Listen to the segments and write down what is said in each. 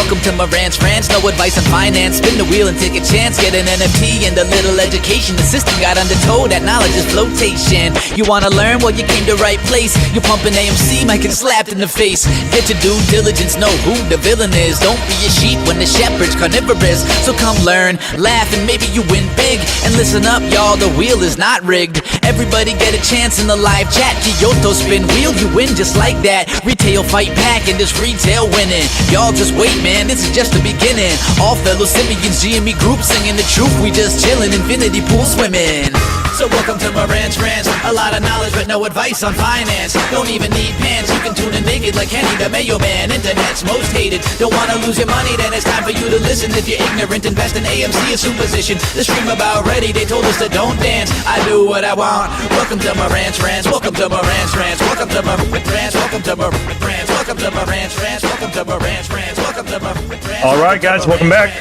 Welcome to Marantz Rantz, no advice on finance. Spin the wheel and take a chance. Get an NFT and a little education. The system got undertold, that knowledge is flotation. You wanna learn? Well, you came to right place. You're pumping AMC, might get slapped in the face. Get your due diligence, know who the villain is. Don't be a sheep when the shepherd's carnivorous. So come learn, laugh, and maybe you win big. And listen up, y'all, the wheel is not rigged. Everybody get a chance in the live chat. Kyoto spin wheel, you win just like that. Retail fight back and this retail winning. Y'all just wait, man, this is just the beginning. All fellow Simeons, GME group singing the truth. We just chillin', infinity pool swimming. So welcome to Marantz Rantz. A lot of knowledge but no advice on finance. Don't even need pants, you can tune in naked like Henny the Mayo Man. Internet's most hated. Don't wanna lose your money, then it's time for you to listen. If you're ignorant, invest in AMC, a superstition. The stream about ready, they told us to don't dance. I do what I want. Welcome to Marantz Rantz. Welcome to Marantz Rantz. Welcome to Marantz Rantz. Welcome to Marantz Rantz. Welcome to Marantz Rantz. Welcome to Marantz Rantz. Welcome to Marantz Rantz. All right, guys, welcome back.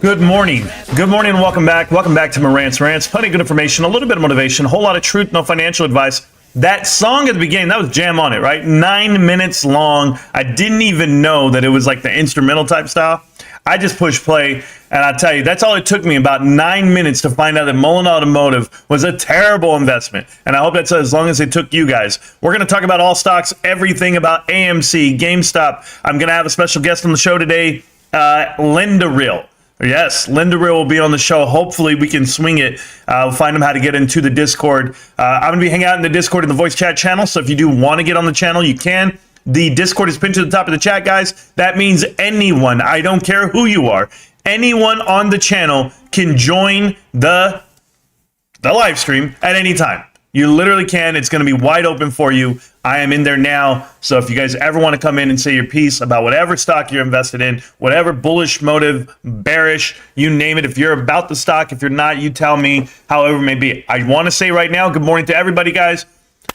Good morning. Good morning and welcome back. Welcome back to Marantz Rantz. Plenty of good information, a little bit of motivation, a whole lot of truth, no financial advice. That song at the beginning, that was Jam on It, right? 9 minutes long. I didn't even know that it was like the instrumental type style. I just pushed play, and I tell you, that's all it took me, about 9 minutes to find out that Mullen Automotive was a terrible investment. And I hope that's as long as it took you guys. We're going to talk about all stocks, everything about AMC, GameStop. I'm going to have a special guest on the show today, Linda Real. Yes, Linda Real will be on the show. Hopefully we can swing it. We'll find them how to get into the Discord. I'm going to be hanging out in the Discord in the voice chat channel. So if you do want to get on the channel, you can. The Discord is pinned to the top of the chat, guys. That means anyone, I don't care who you are, anyone on the channel can join the live stream at any time. You literally can. It's going to be wide open for you. I am in there now. So if you guys ever want to come in and say your piece about whatever stock you're invested in, whatever bullish motive, bearish, you name it. If you're about the stock, if you're not, you tell me, however it may be. I want to say right now, good morning to everybody, guys.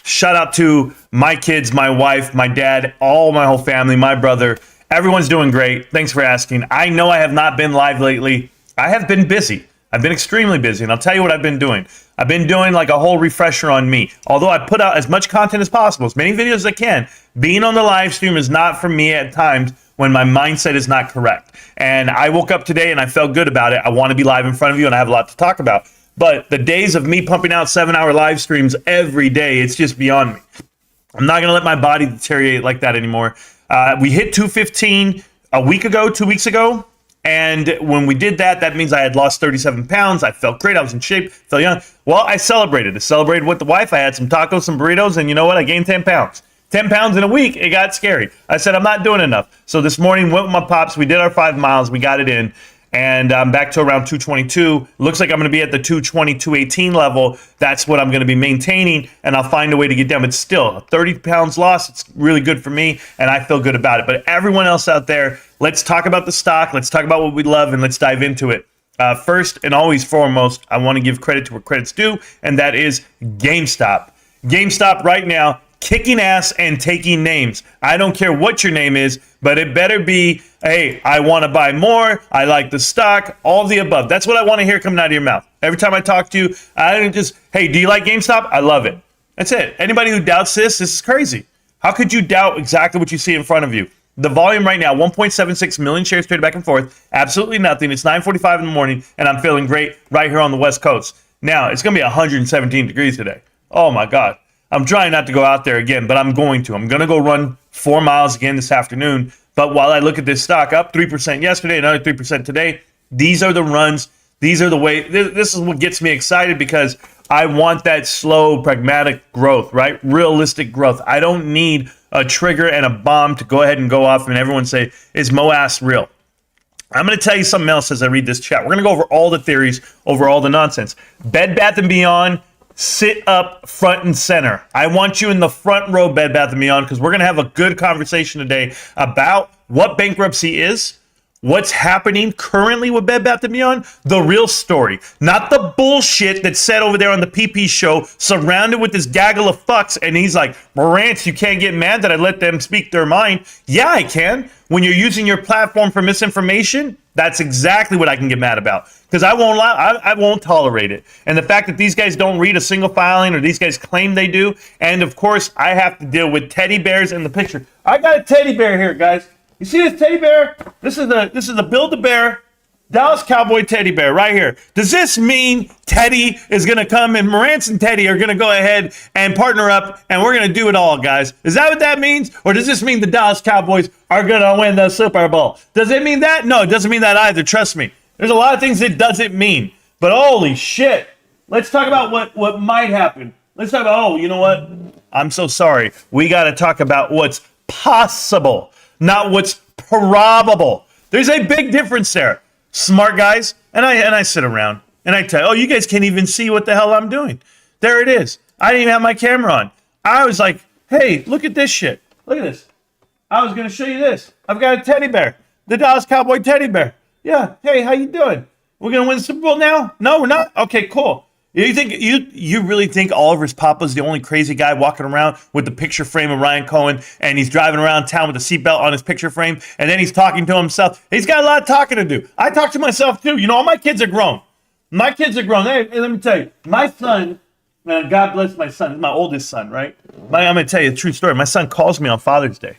Shout out to my kids, my wife, my dad, all my whole family, my brother. Everyone's doing great. Thanks for asking. I know I have not been live lately. I have been busy. I've been extremely busy, and I'll tell you what I've been doing. I've been doing like a whole refresher on me. Although I put out as much content as possible, as many videos as I can, being on the live stream is not for me at times when my mindset is not correct. And I woke up today and I felt good about it. I want to be live in front of you, and I have a lot to talk about. But the days of me pumping out 7-hour live streams every day, it's just beyond me. I'm not going to let my body deteriorate like that anymore. We hit 215 a week ago, 2 weeks ago. And when we did that, that means I had lost 37 pounds. I felt great. I was in shape, felt young. Well, I celebrated. I celebrated with the wife. I had some tacos, some burritos, and you know what? I gained 10 pounds. 10 pounds in a week. It got scary. I said, I'm not doing enough. So this morning, went with my pops. We did our 5 miles. We got it in. And I'm back to around 222. Looks like I'm going to be at the 220, 218 level. That's what I'm going to be maintaining, and I'll find a way to get down. But still, 30 pounds lost. It's really good for me, and I feel good about it. But everyone else out there, let's talk about the stock. Let's talk about what we love, and let's dive into it. First and always foremost, I want to give credit to where credit's due, and that is GameStop. GameStop right now, kicking ass and taking names. I don't care what your name is, but it better be, hey, I want to buy more. I like the stock, all the above. That's what I want to hear coming out of your mouth. Every time I talk to you, I don't just, hey, do you like GameStop? I love it. That's it. Anybody who doubts this is crazy. How could you doubt exactly what you see in front of you? The volume right now, 1.76 million shares traded back and forth. Absolutely nothing. It's 9:45 in the morning, and I'm feeling great right here on the West Coast. Now, it's going to be 117 degrees today. Oh, my God. I'm trying not to go out there again, but I'm going to. I'm going to go run 4 miles again this afternoon. But while I look at this stock, up 3% yesterday, another 3% today, these are the runs. These are the way. This is what gets me excited because I want that slow, pragmatic growth, right? Realistic growth. I don't need a trigger and a bomb to go ahead and go off and everyone say, is Moas real? I'm going to tell you something else as I read this chat. We're going to go over all the theories, over all the nonsense. Bed Bath & Beyond, sit up front and center. I want you in the front row, Bed Bath & Beyond, because we're going to have a good conversation today about what bankruptcy is, what's happening currently with Bed Bath & Beyond, the real story, not the bullshit that's said over there on the PP show, surrounded with this gaggle of fucks, and he's like, Marantz, you can't get mad that I let them speak their mind. Yeah, I can. When you're using your platform for misinformation, that's exactly what I can get mad about, because I won't tolerate it. And the fact that these guys don't read a single filing, or these guys claim they do, and of course, I have to deal with teddy bears in the picture. I got a teddy bear here, guys. You see this teddy bear? This is a Build-A-Bear Dallas Cowboy teddy bear right here. Does this mean Teddy is going to come and Marantz and Teddy are going to go ahead and partner up and we're going to do it all, guys? Is that what that means? Or does this mean the Dallas Cowboys are going to win the Super Bowl? Does it mean that? No, it doesn't mean that either. Trust me. There's a lot of things it doesn't mean. But holy shit. Let's talk about what might happen. Let's talk about, you know what? I'm so sorry. We got to talk about what's possible, not what's probable. There's a big difference there. Smart guys, and I sit around and I tell, you guys can't even see what the hell I'm doing. There it is. I didn't even have my camera on. I was like, hey, look at this shit. Look at this. I was going to show you this. I've got a teddy bear, the Dallas Cowboy teddy bear. Yeah. Hey, how you doing? We're going to win the Super Bowl now? No, we're not. Okay, cool. You really think Oliver's Papa's the only crazy guy walking around with the picture frame of Ryan Cohen and he's driving around town with a seatbelt on his picture frame and then he's talking to himself? He's got a lot of talking to do. I talk to myself too. You know, all my kids are grown. My kids are grown. Hey, let me tell you, my son, man, God bless my son. He's my oldest son, right? I'm going to tell you a true story. My son calls me on Father's Day.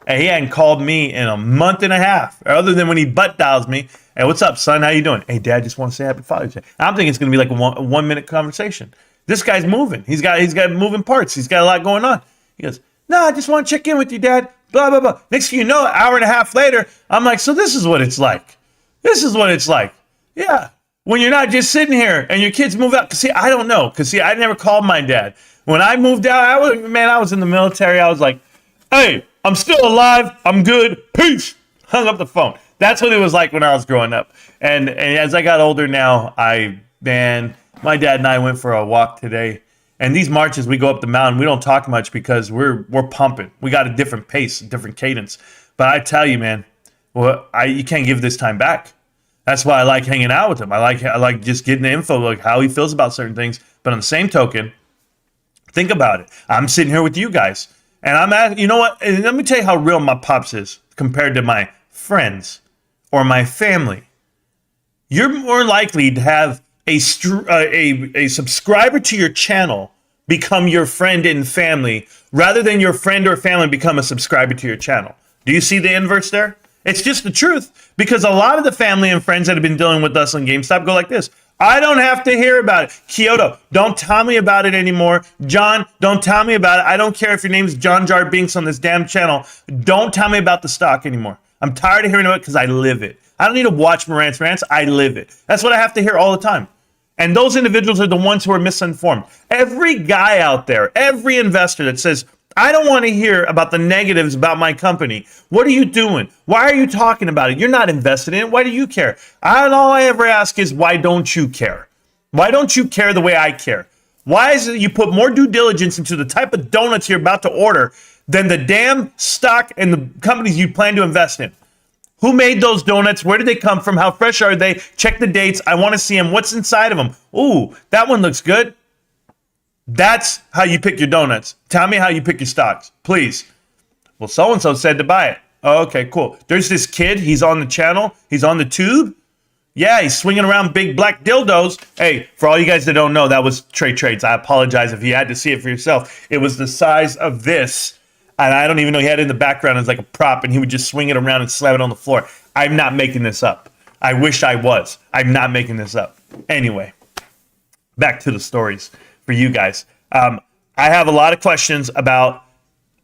And he hadn't called me in a month and a half, other than when he butt dials me. Hey, what's up, son? How you doing? Hey, Dad, just want to say Happy Father's Day. I'm thinking it's going to be like a 1 minute conversation. This guy's moving. He's got moving parts. He's got a lot going on. He goes, no, I just want to check in with you, Dad. Blah, blah, blah. Next thing you know, an hour and a half later, I'm like, so this is what it's like. This is what it's like. Yeah. When you're not just sitting here and your kids move out. Because, see, I don't know. Because, see, I never called my dad. When I moved out, I was in the military. I was like, hey, I'm still alive. I'm good. Peace. Hung up the phone. That's what it was like when I was growing up. And as I got older now, my dad and I went for a walk today. And these marches, we go up the mountain. We don't talk much because we're pumping. We got a different pace, a different cadence. But I tell you, man, you can't give this time back. That's why I like hanging out with him. I like just getting the info, like how he feels about certain things. But on the same token, think about it. I'm sitting here with you guys. And you know what? And let me tell you how real my pops is compared to my friends or my family. You're more likely to have a subscriber to your channel become your friend and family rather than your friend or family become a subscriber to your channel. Do you see the inverse there? It's just the truth, because a lot of the family and friends that have been dealing with us on GameStop go like this. I don't have to hear about it. Kyoto, don't tell me about it anymore. John, don't tell me about it. I don't care if your name's John Jar Binks on this damn channel. Don't tell me about the stock anymore. I'm tired of hearing about it because I live it. I don't need to watch Marantz Rantz. I live it. That's what I have to hear all the time. And those individuals are the ones who are misinformed. Every guy out there, every investor that says, I don't want to hear about the negatives about my company. What are you doing? Why are you talking about it? You're not invested in it. Why do you care? All I ever ask is, why don't you care? Why don't you care the way I care? Why is it you put more due diligence into the type of donuts you're about to order than the damn stock and the companies you plan to invest in? Who made those donuts? Where did they come from? How fresh are they? Check the dates. I want to see them. What's inside of them? Ooh, that one looks good. That's how you pick your donuts. Tell me how you pick your stocks, please. Well, so-and-so said to buy it. Oh, okay, cool. There's this kid. He's on the channel. He's on the tube. Yeah, he's swinging around big black dildos. Hey, for all you guys that don't know, that was Trade Trades. I apologize if you had to see it for yourself. It was the size of this. And I don't even know, he had it in the background as like a prop, and he would just swing it around and slam it on the floor. I'm not making this up. I wish I was. I'm not making this up. Anyway, back to the stories for you guys. I have a lot of questions about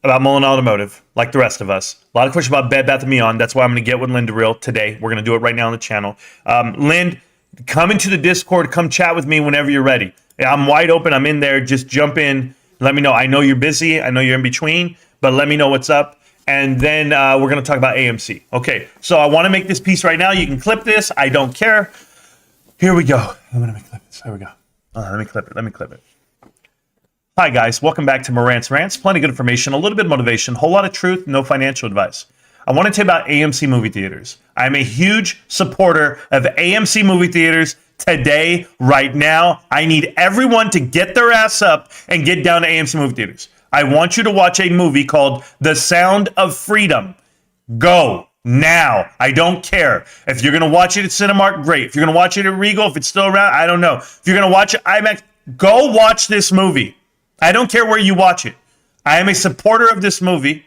Mullen Automotive, like the rest of us. A lot of questions about Bed Bath & Beyond. That's why I'm going to get with Linda Real today. We're going to do it right now on the channel. Lind, come into the Discord. Come chat with me whenever you're ready. I'm wide open. I'm in there. Just jump in. Let me know. I know you're busy. I know you're in between. But let me know what's up. And then we're going to talk about AMC. Okay, so I want to make this piece right now. You can clip this. I don't care. Here we go. I'm going to clip this. Here we go. Let me clip it. Hi, guys. Welcome back to Marantz Rantz. Plenty of good information, a little bit of motivation, a whole lot of truth, no financial advice. I want to tell you about AMC movie theaters. I'm a huge supporter of AMC movie theaters today, right now. I need everyone to get their ass up and get down to AMC movie theaters. I want you to watch a movie called The Sound of Freedom. Go now. I don't care. If you're going to watch it at Cinemark, great. If you're going to watch it at Regal, if it's still around, I don't know. If you're going to watch it IMAX, go watch this movie. I don't care where you watch it. I am a supporter of this movie.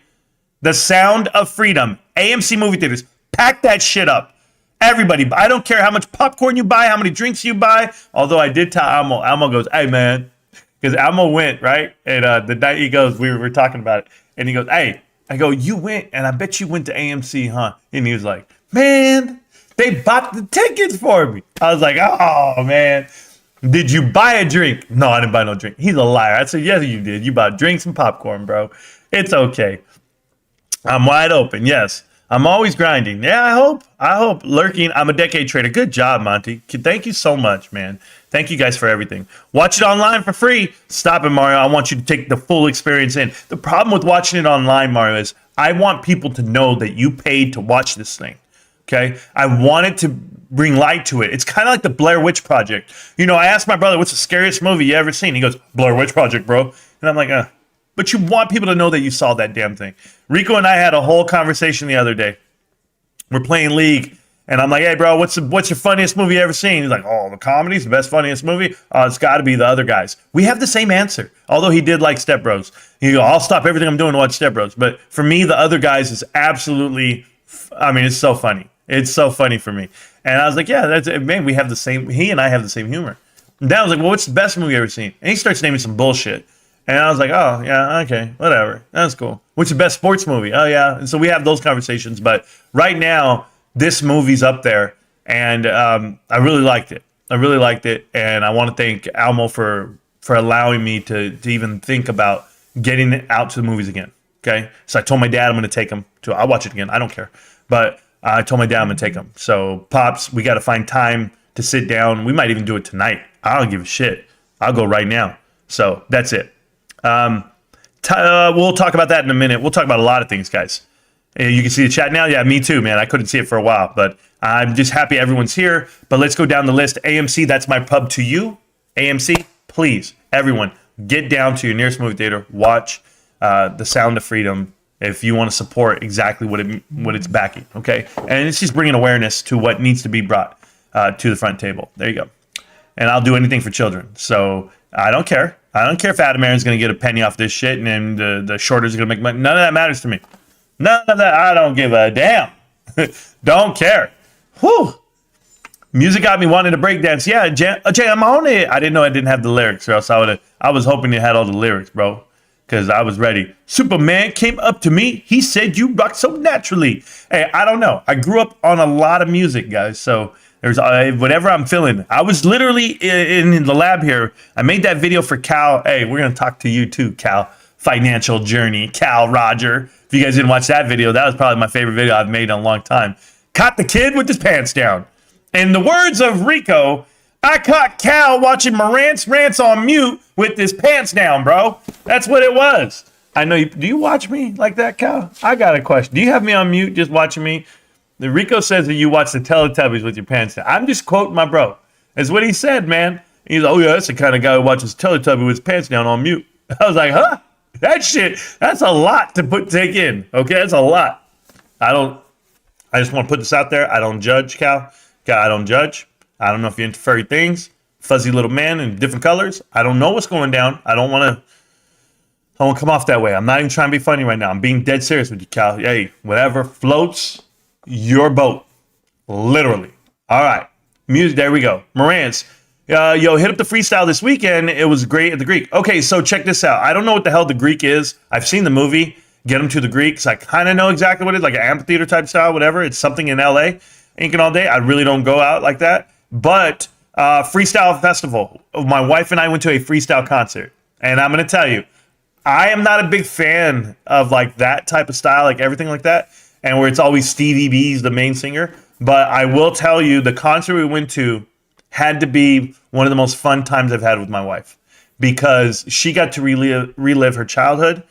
The Sound of Freedom. AMC movie theaters. Pack that shit up. Everybody. I don't care how much popcorn you buy, how many drinks you buy. Although I did tell Almo. Almo goes, hey, man. Because Almo went, right? And the night he goes, we were talking about it. And he goes, hey. I go, you went, and I bet you went to AMC, huh? And he was like, man, they bought the tickets for me. I was like, oh, man. Did you buy a drink? No, I didn't buy no drink. He's a liar. I said, yes, you did. You bought drinks and popcorn, bro. It's okay. I'm wide open. Yes. I'm always grinding. Yeah, I hope. Lurking. I'm a decade trader. Good job, Monty. Thank you so much, man. Thank you guys for everything. Watch it online for free. Stop it, Mario. I want you to take the full experience in. The problem with watching it online, Mario, is I want people to know that you paid to watch this thing. Okay? I want it to bring light to it. It's kind of like the Blair Witch Project. You know, I asked my brother, what's the scariest movie you ever seen? He goes, Blair Witch Project, bro. And I'm like, But you want people to know that you saw that damn thing. Rico and I had a whole conversation the other day. We're playing League. And I'm like, hey, bro, what's your funniest movie you ever seen? He's like, oh, the comedy's the best, funniest movie? It's got to be The Other Guys. We have the same answer, although he did like Step Bros. He goes, I'll stop everything I'm doing to watch Step Bros. But for me, The Other Guys is absolutely, it's so funny. It's so funny for me. And I was like, yeah, that's it. Man, we have the same, he and I have the same humor. And Dad was like, well, what's the best movie you ever seen? And he starts naming some bullshit. And I was like, oh, yeah, okay, whatever. That's cool. What's the best sports movie? Oh, yeah. And so we have those conversations. But right now, this movie's up there, and I really liked it. And I want to thank Almo for allowing me to even think about getting out to the movies again. Okay, so I told my dad I'm going to take him to. I'll watch it again. I don't care, but I told my dad I'm going to take him. So Pops, we got to find time to sit down. We might even do it tonight. I don't give a shit. I'll go right now. So that's it. We'll talk about that in a minute. We'll talk about a lot of things, guys. You can see the chat now. Yeah, me too, man. I couldn't see it for a while, but I'm just happy everyone's here. But let's go down the list. AMC, that's my pub to you. AMC, please, everyone, get down to your nearest movie theater. Watch The Sound of Freedom if you want to support exactly what it's backing, okay? And it's just bringing awareness to what needs to be brought to the front table. There you go. And I'll do anything for children. So I don't care. I don't care if Adam Aaron's going to get a penny off this shit and then the shorters are going to make money. None of that matters to me. None of that. I don't give a damn. Don't care. Whew. Music got me wanting to break dance. Yeah, I'm on it. I didn't know I didn't have the lyrics, or else I was hoping it had all the lyrics, bro. Because I was ready. Superman came up to me. He said you rock so naturally. Hey, I don't know. I grew up on a lot of music, guys. So there's whatever I'm feeling. I was literally in the lab here. I made that video for Cal. Hey, we're going to talk to you too, Cal. Financial Journey, Cal Roger. If you guys didn't watch that video, that was probably my favorite video I've made in a long time. Caught the kid with his pants down. In the words of Rico, I caught Cal watching Marantz Rantz on mute with his pants down, bro. That's what it was. I know you. Do you watch me like that, Cal? I got a question. Do you have me on mute just watching me? The Rico says that you watch the Teletubbies with your pants down. I'm just quoting my bro. That's what he said, man. He's like, oh yeah, that's the kind of guy who watches Teletubby with his pants down on mute. I was like, huh? That shit, that's a lot to take in. Okay, that's a lot. I just want to put this out there. I don't judge, Cal. I don't judge. I don't know if you're into furry things. Fuzzy little man in different colors. I don't know what's going down. I don't want to come off that way. I'm not even trying to be funny right now. I'm being dead serious with you, Cal. Hey, whatever floats your boat. Literally. All right. Music, there we go. Marantz. Yo, hit up the freestyle this weekend. It was great at the Greek. Okay, so check this out. I don't know what the hell the Greek is. I've seen the movie, Get 'Em to the Greek, so I kind of know exactly what it is, like an amphitheater type style, whatever. It's something in LA. Inking all day. I really don't go out like that. But freestyle festival. My wife and I went to a freestyle concert. And I'm going to tell you, I am not a big fan of like that type of style, like everything like that. And where it's always Stevie B's the main singer. But I will tell you, the concert we went to had to be one of the most fun times I've had with my wife, because she got to relive her childhood.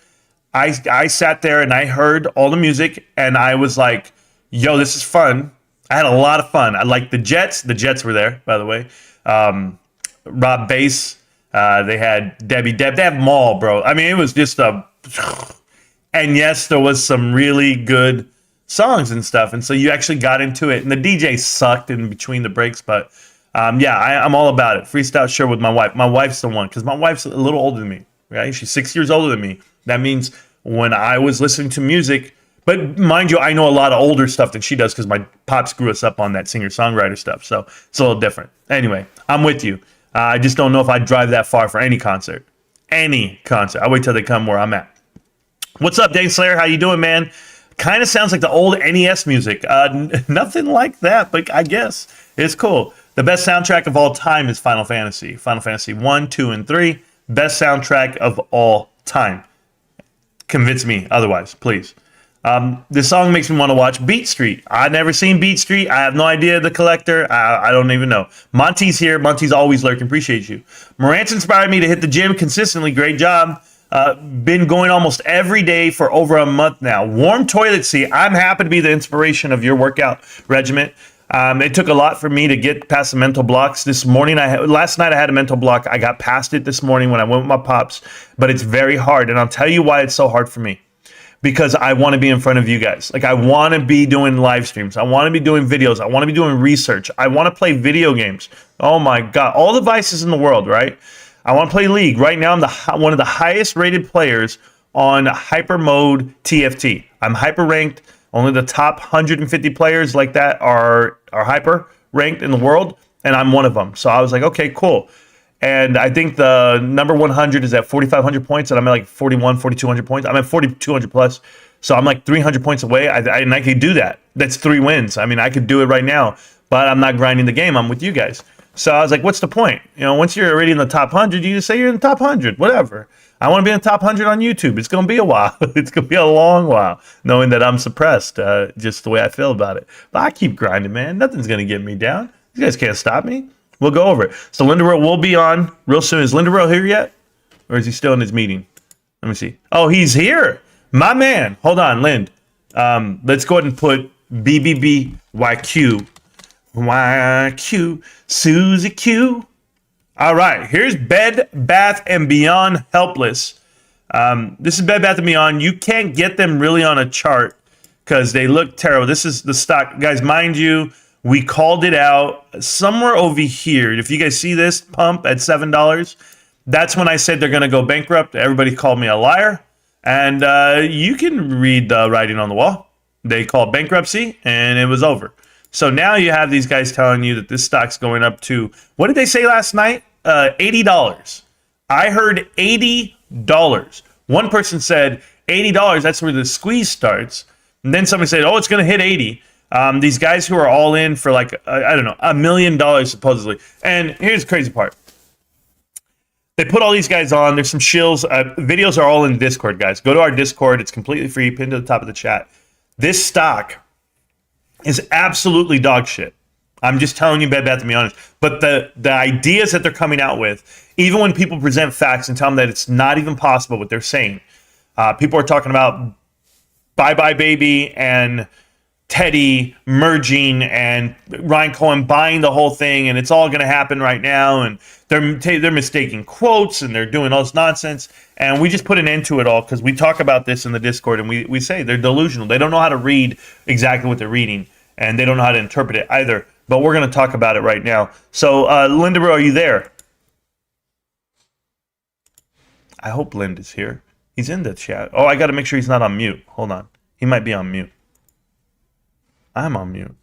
I sat there and I heard all the music and I was like, yo, this is fun. I had a lot of fun. I liked the Jets. The Jets were there, by the way. Rob Bass. They had Debbie Deb. They have them all, bro. I mean, it was just a... And yes, there was some really good songs and stuff. And so you actually got into it. And the DJ sucked in between the breaks, but... I'm all about it. Freestyle sure with my wife. My wife's the one, because my wife's a little older than me, right? She's 6 years older than me. That means when I was listening to music But mind you, I know a lot of older stuff than she does because my pops grew us up on that singer-songwriter stuff. So it's a little different. Anyway, I'm with you. I just don't know if I'd drive that far for any concert. Any concert. I'll wait till they come where I'm at. What's up, Dane Slayer? How you doing, man? Kind of sounds like the old NES music. Nothing like that, but I guess it's cool. The best soundtrack of all time is Final Fantasy. Final Fantasy 1, 2, and 3. Best soundtrack of all time. Convince me otherwise, please. This song makes me want to watch Beat Street. I've never seen Beat Street. I have no idea the collector. I don't even know. Monty's here. Monty's always lurking. Appreciate you. Marantz inspired me to hit the gym consistently. Great job. Been going almost every day for over a month now. Warm toilet seat. I'm happy to be the inspiration of your workout regimen. It took a lot for me to get past the mental blocks this morning. Last night I had a mental block. I got past it this morning when I went with my pops, but it's very hard. And I'll tell you why it's so hard for me. Because I want to be in front of you guys. Like, I want to be doing live streams. I want to be doing videos. I want to be doing research. I want to play video games. Oh my God. All the vices in the world, right? I want to play League. Right now, I'm one of the highest rated players on Hyper Mode TFT. I'm hyper ranked. Only the top 150 players like that are hyper ranked in the world. And I'm one of them. So I was like, okay, cool. And I think the number 100 is at 4,500 points, and I'm at like 4,200 points. I'm at 4,200 plus, so I'm like 300 points away. And I could do that. That's 3 wins. I mean, I could do it right now, but I'm not grinding the game. I'm with you guys. So I was like, what's the point? You know, once you're already in the top 100, you just say you're in the top 100, whatever. I want to be in the top 100 on YouTube. It's going to be a while. It's going to be a long while, knowing that I'm suppressed, just the way I feel about it. But I keep grinding, man. Nothing's going to get me down. You guys can't stop me. We'll go over it. So Linda will be on real soon. Is Linda here yet? Or is he still in his meeting? Let me see. Oh, he's here. My man. Hold on, Lind. Let's go ahead and put BBBYQ. YQ. Susie Q. All right. Here's Bed Bath & Beyond Helpless. This is Bed Bath & Beyond. You can't get them really on a chart because they look terrible. This is the stock. Guys, mind you, we called it out somewhere over here. If you guys see this pump at $7, that's when I said they're going to go bankrupt. Everybody called me a liar. And you can read the writing on the wall. They called bankruptcy, and it was over. So now you have these guys telling you that this stock's going up to, what did they say last night? $80. I heard $80. One person said $80, that's where the squeeze starts. And then somebody said, oh, it's going to hit 80. These guys who are all in for like, I don't know, $1 million supposedly. And here's the crazy part. They put all these guys on. There's some shills. Videos are all in Discord, guys. Go to our Discord. It's completely free. Pinned to the top of the chat. This stock is absolutely dog shit. I'm just telling you, Bed Bath & Beyond. But the ideas that they're coming out with, even when people present facts and tell them that it's not even possible what they're saying, people are talking about Bye Bye Baby and Teddy merging and Ryan Cohen buying the whole thing, and it's all going to happen right now, and they're mistaking quotes, and they're doing all this nonsense, and we just put an end to it all because we talk about this in the Discord, and we say they're delusional. They don't know how to read exactly what they're reading, and they don't know how to interpret it either, but we're going to talk about it right now. So, Linda, are you there? I hope Linda's here. He's in the chat. Oh, I got to make sure he's not on mute. Hold on. He might be on mute. I'm on mute.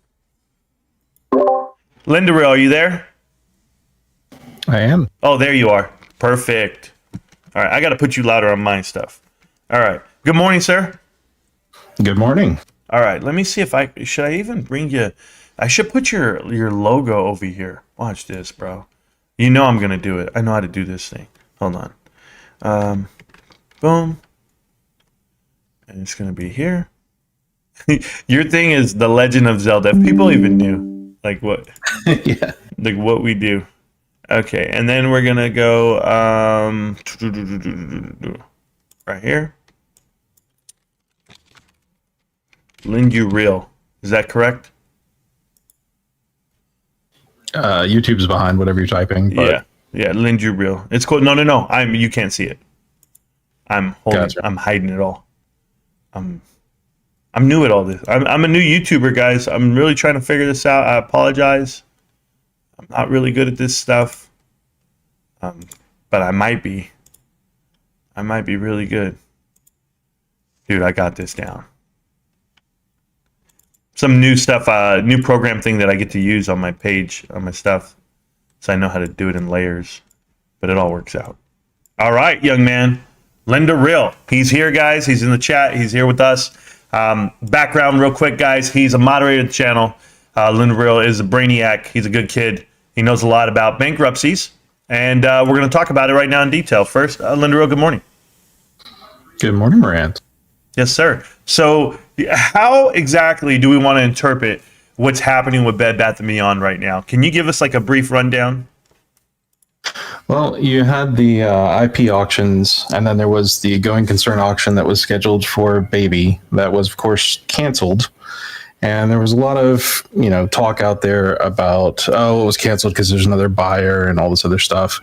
Linda, are you there? I am. Oh, there you are. Perfect. All right, I got to put you louder on my stuff. All right. Good morning, sir. Good morning. All right, let me see if should I even bring you. I should put your logo over here. Watch this, bro. You know I'm gonna do it. I know how to do this thing. Hold on. Boom. And it's gonna be here. Your thing is The Legend of Zelda. If people even knew, like what, Yeah. like what we do. Okay, and then we're gonna go right here. Lindu Real. Is that correct? YouTube's behind whatever you're typing. But Yeah. Lindu Real. It's cool. No. You can't see it. I'm holding. Gotcha. I'm hiding it all. I'm new at all this. I'm a new YouTuber, guys. I'm really trying to figure this out. I apologize. I'm not really good at this stuff. But I might be. I might be really good. Dude, I got this down. some new stuff, new program thing that I get to use on my page, on my stuff. So I know how to do it in layers, but it all works out. All right, young man, Linda Real. He's here, guys. He's in the chat. He's here with us. Background real quick, guys. He's a moderator of the channel. Linda Real is a brainiac. He's a good kid. He knows a lot about bankruptcies, and we're going to talk about it right now in detail. First, Linda Real, good morning. Good morning, Marantz. Yes, sir. So how exactly do we want to interpret what's happening with Bed Bath & Beyond right now? Can you give us like a brief rundown? Well, you had the IP auctions, and then there was the going concern auction that was scheduled for Baby. That was, of course, canceled. And there was a lot of, talk out there about, it was canceled because there's another buyer and all this other stuff,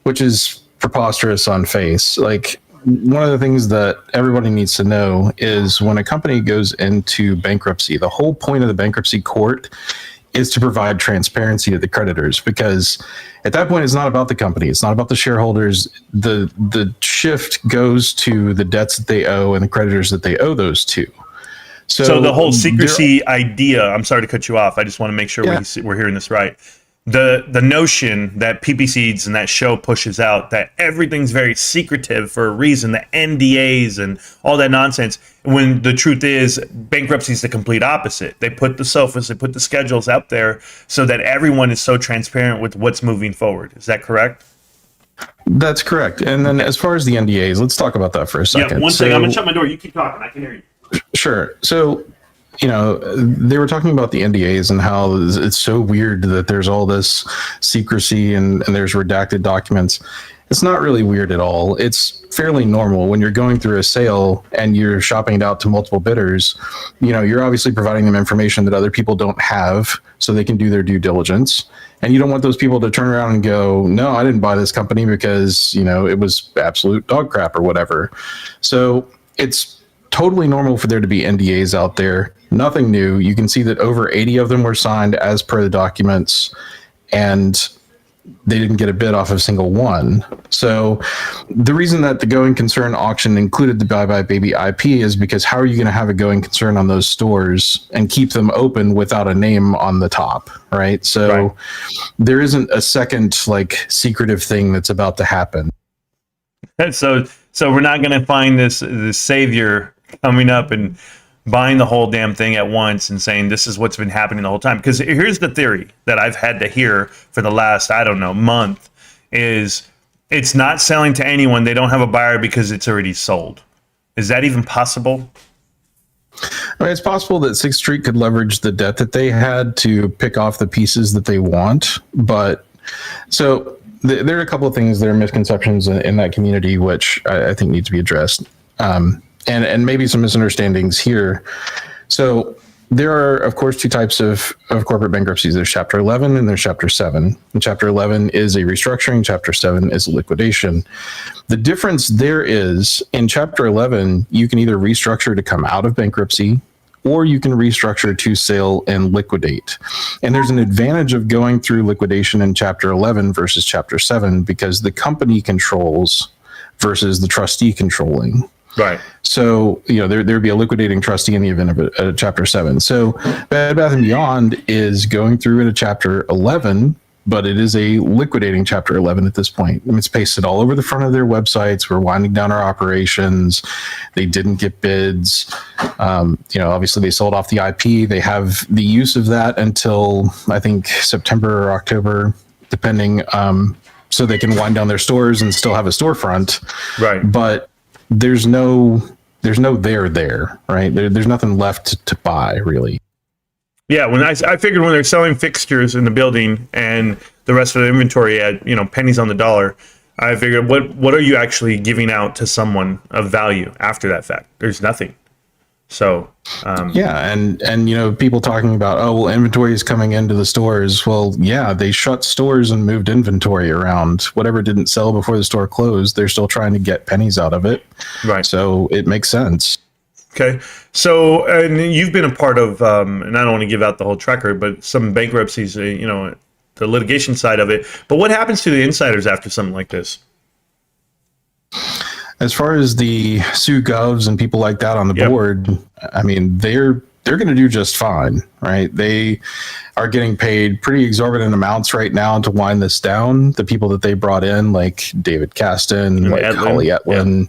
which is preposterous on face. Like, one of the things that everybody needs to know is when a company goes into bankruptcy, the whole point of the bankruptcy court is to provide transparency to the creditors, because at that point, it's not about the company. It's not about the shareholders. The shift goes to the debts that they owe and the creditors that they owe those to. So the whole secrecy idea, I'm sorry to cut you off. I just want to make sure we're hearing this right. The notion that PP Seeds and that show pushes out that everything's very secretive for a reason, the NDAs and all that nonsense, when the truth is bankruptcy is the complete opposite. They put the sofas, they put the schedules out there so that everyone is so transparent with what's moving forward. Is that correct? That's correct. And then as far as the NDAs, let's talk about that for a second. Yeah, one second. I'm going to shut my door. You keep talking. I can hear you. Sure. So, they were talking about the NDAs and how it's so weird that there's all this secrecy and there's redacted documents. It's not really weird at all. It's fairly normal when you're going through a sale and you're shopping it out to multiple bidders. You're obviously providing them information that other people don't have so they can do their due diligence. And you don't want those people to turn around and go, no, I didn't buy this company because, it was absolute dog crap or whatever. So it's totally normal for there to be NDAs out there. Nothing new. You can see that over 80 of them were signed as per the documents, and they didn't get a bid off of a single one. So the reason that the going concern auction included the Bye Bye Baby IP is because how are you going to have a going concern on those stores and keep them open without a name on the top, right? So there isn't a second secretive thing that's about to happen. So we're not going to find this savior coming up and buying the whole damn thing at once and saying this is what's been happening the whole time. Because here's the theory that I've had to hear for the last, month, is it's not selling to anyone. They don't have a buyer because it's already sold. Is that even possible? It's possible that Sixth Street could leverage the debt that they had to pick off the pieces that they want. But so there are a couple of things that are misconceptions in that community, which I think need to be addressed. And maybe some misunderstandings here. So there are, of course, two types of corporate bankruptcies. There's Chapter 11 and there's Chapter 7. And Chapter 11 is a restructuring. Chapter 7 is a liquidation. The difference there is in Chapter 11, you can either restructure to come out of bankruptcy or you can restructure to sale and liquidate. And there's an advantage of going through liquidation in Chapter 11 versus Chapter 7 because the company controls versus the trustee controlling. Right. So, there'd be a liquidating trustee in the event of a Chapter 7. So Bed Bath & Beyond is going through in a Chapter 11, but it is a liquidating Chapter 11 at this point. It's pasted all over the front of their websites. We're winding down our operations. They didn't get bids. Obviously they sold off the IP. They have the use of that until, I think, September or October, depending, so they can wind down their stores and still have a storefront. Right. But there's no there, right? There's nothing left to buy, really. Yeah, when I figured when they're selling fixtures in the building and the rest of the inventory at pennies on the dollar, I figured what are you actually giving out to someone of value after that fact? There's nothing. So and people talking about inventory is coming into the stores. Well, yeah, they shut stores and moved inventory around. Whatever didn't sell before the store closed, they're still trying to get pennies out of it. Right. So it makes sense. Okay. So and you've been a part of and I don't want to give out the whole track record, but some bankruptcies, the litigation side of it. But what happens to the insiders after something like this? As far as the Sue Govs and people like that on the board, they're they're going to do just fine, right? They are getting paid pretty exorbitant amounts right now to wind this down. The people that they brought in, like David Kasten, And like Edlin. Holly Etlin,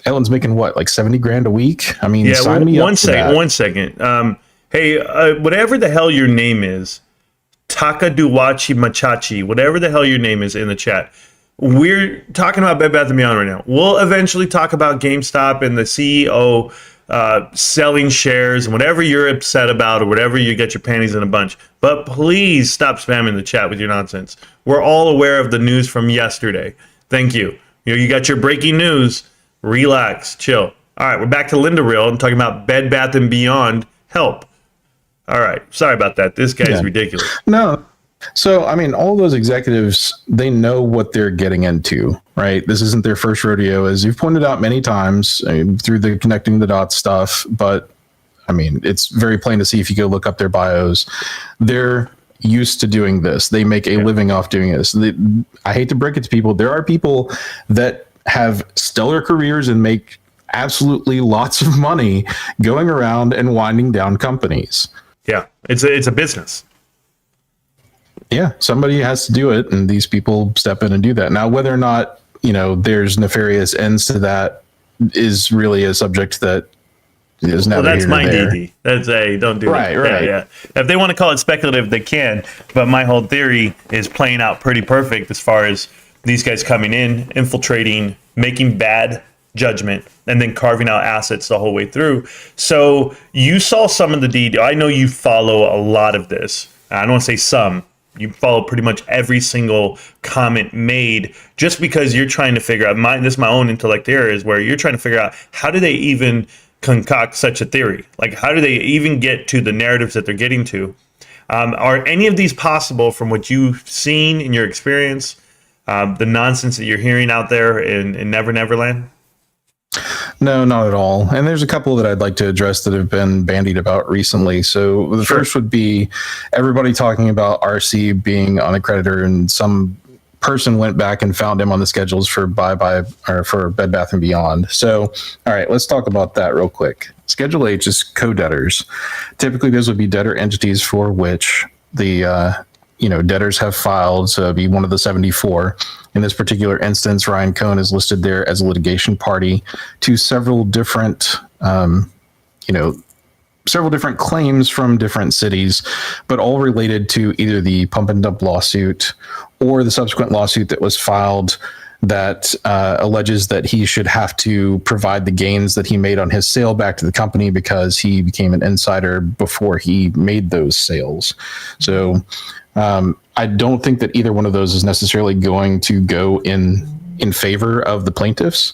Ellen's making what, like 70 grand a week? I mean, Yeah, sign me up for that. one second. Hey, whatever the hell your name is, Takaduwachi Machachi, whatever the hell your name is in the chat. We're talking about Bed Bath & Beyond right now. We'll eventually talk about GameStop and the CEO selling shares and whatever you're upset about or whatever you get your panties in a bunch. But please stop spamming the chat with your nonsense. We're all aware of the news from yesterday. Thank you. You got your breaking news. Relax, chill. All right, we're back to Linda Real and talking about Bed Bath & Beyond help. All right, sorry about that. This guy's ridiculous. No. So, I mean, all those executives, they know what they're getting into, right? This isn't their first rodeo, as you've pointed out many times through the connecting the dots stuff. But, I mean, it's very plain to see if you go look up their bios. They're used to doing this. They make a living off doing this. I hate to break it to people. There are people that have stellar careers and make absolutely lots of money going around and winding down companies. Yeah, it's a business. Yeah, somebody has to do it, and these people step in and do that. Now, whether or not, there's nefarious ends to that is really a subject that is never that's here my nor there. DD. That's don't do Right, it. right. Yeah. If they want to call it speculative, they can. But my whole theory is playing out pretty perfect as far as these guys coming in, infiltrating, making bad judgment, and then carving out assets the whole way through. So you saw some of the DD. I know you follow a lot of this. I don't want to say some. You follow pretty much every single comment made, just because you're trying to figure out, this is my own intellect here, is where you're trying to figure out how do they even concoct such a theory? Like, how do they even get to the narratives that they're getting to? Are any of these possible from what you've seen in your experience, the nonsense that you're hearing out there in Never Neverland? No, not at all. And there's a couple that I'd like to address that have been bandied about recently. So the first would be everybody talking about RC being on a creditor, and some person went back and found him on the schedules for for Bed Bath & Beyond. So, all right, let's talk about that real quick. Schedule H is co-debtors. Typically, those would be debtor entities for which the debtors have filed to be one of the 74. In this particular instance, Ryan Cohn is listed there as a litigation party to several different claims from different cities, but all related to either the pump and dump lawsuit or the subsequent lawsuit that was filed that alleges that he should have to provide the gains that he made on his sale back to the company because he became an insider before he made those sales. So I don't think that either one of those is necessarily going to go in favor of the plaintiffs.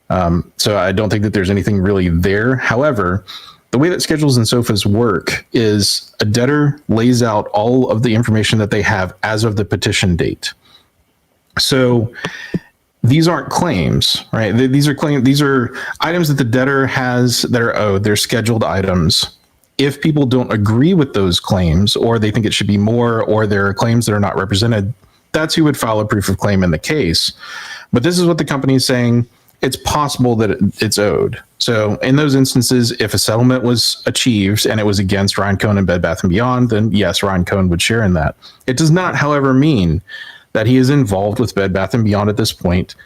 So I don't think that there's anything really there. However, the way that schedules and SOFAs work is a debtor lays out all of the information that they have as of the petition date. So these aren't claims, right? These are items that the debtor has that are owed. They're scheduled items. If people don't agree with those claims, or they think it should be more, or there are claims that are not represented, that's who would file a proof of claim in the case. But this is what the company is saying. It's possible that it's owed. So in those instances, if a settlement was achieved and it was against Ryan Cohn and Bed Bath & Beyond, then yes, Ryan Cohn would share in that. It does not, however, mean that he is involved with Bed Bath & Beyond at this point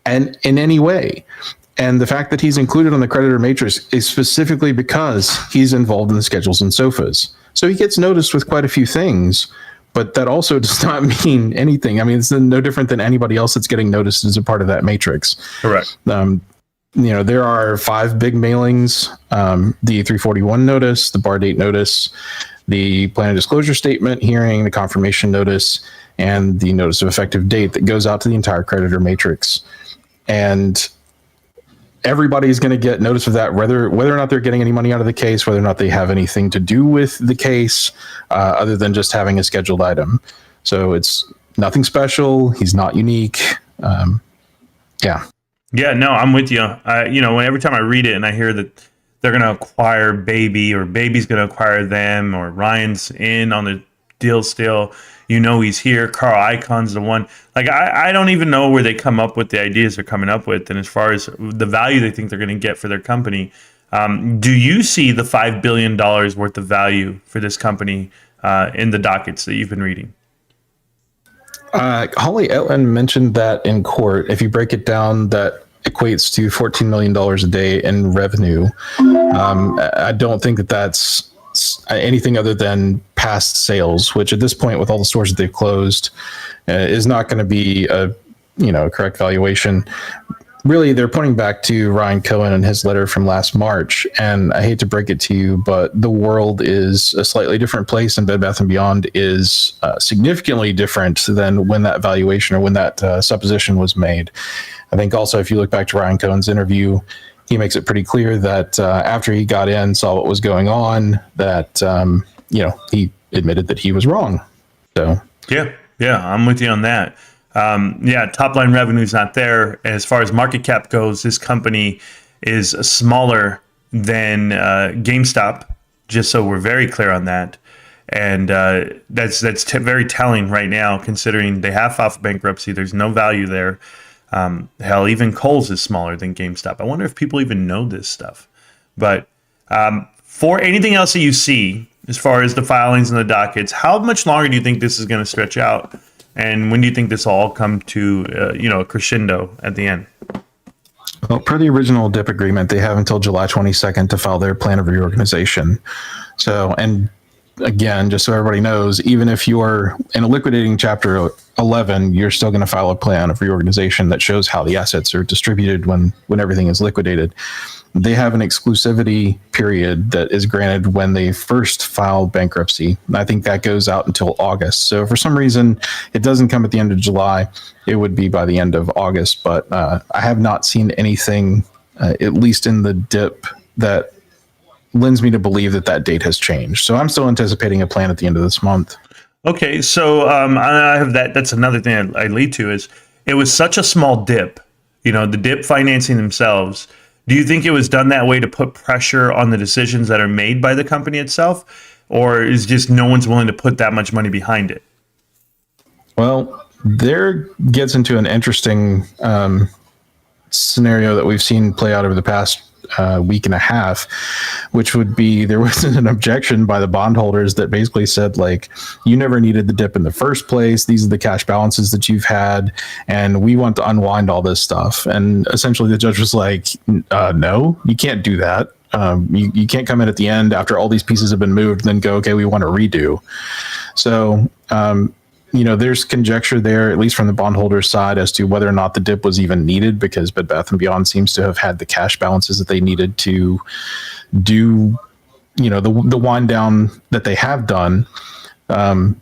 and in any way. And the fact that he's included on the creditor matrix is specifically because he's involved in the schedules and SOFAs. So he gets noticed with quite a few things, but that also does not mean anything. I mean, it's no different than anybody else that's getting noticed as a part of that matrix. Correct. There are 5 big mailings, the 341 notice, the bar date notice, the plan of disclosure statement, hearing, the confirmation notice, and the notice of effective date that goes out to the entire creditor matrix. And everybody's going to get notice of that, whether or not they're getting any money out of the case, whether or not they have anything to do with the case, other than just having a scheduled item. So it's nothing special. He's not unique. Yeah. Yeah, no, I'm with you. Every time I read it and I hear that they're going to acquire Baby, or Baby's going to acquire them, or Ryan's in on the deal still, he's here. Carl Icon's the one. Like, I don't even know where they come up with the ideas they're coming up with. And as far as the value they think they're going to get for their company, Do you see the $5 billion worth of value for this company in the dockets that you've been reading? Holly Etland mentioned that in court. If you break it down, that equates to $14 million a day in revenue. I don't think that that's anything other than past sales, which at this point, with all the stores that they've closed, is not going to be a correct valuation. Really, they're pointing back to Ryan Cohen and his letter from last March. And I hate to break it to you, but the world is a slightly different place, and Bed Bath & Beyond is significantly different than when that valuation or when that supposition was made. I think also, if you look back to Ryan Cohen's interview, he makes it pretty clear that after he got in, saw what was going on, that he admitted that he was wrong. So yeah, I'm with you on that. Top line revenue is not there. As far as market cap goes, this company is smaller than GameStop, just so we're very clear on that. And that's very telling right now, considering they have filed for bankruptcy. There's no value there. Hell, even Kohl's is smaller than GameStop. I wonder if people even know this stuff. But for anything else that you see, as far as the filings and the dockets, how much longer do you think this is going to stretch out? And when do you think this will all come to a crescendo at the end? Well, per the original DIP agreement, they have until July 22nd to file their plan of reorganization. So, and again, just so everybody knows, even if you're in a liquidating Chapter 11, you're still going to file a plan of reorganization that shows how the assets are distributed when everything is liquidated. They have an exclusivity period that is granted when they first filed bankruptcy. I think that goes out until August. So if for some reason it doesn't come at the end of July, it would be by the end of August. But I have not seen anything, at least in the DIP, that lends me to believe that date has changed. So I'm still anticipating a plan at the end of this month. Okay, so I have that. That's another thing I lead to is it was such a small dip. The DIP financing themselves. Do you think it was done that way to put pressure on the decisions that are made by the company itself, or is just no one's willing to put that much money behind it? Well, there gets into an interesting scenario that we've seen play out over the past week and a half, which would be there was an objection by the bondholders that basically said, like, you never needed the DIP in the first place. These are the cash balances that you've had, and we want to unwind all this stuff. And essentially the judge was like, no, you can't do that. You can't come in at the end after all these pieces have been moved and then go, okay, we want to redo. So, there's conjecture there, at least from the bondholders' side, as to whether or not the DIP was even needed, because Bed Bath & Beyond seems to have had the cash balances that they needed to do, the wind down that they have done. Either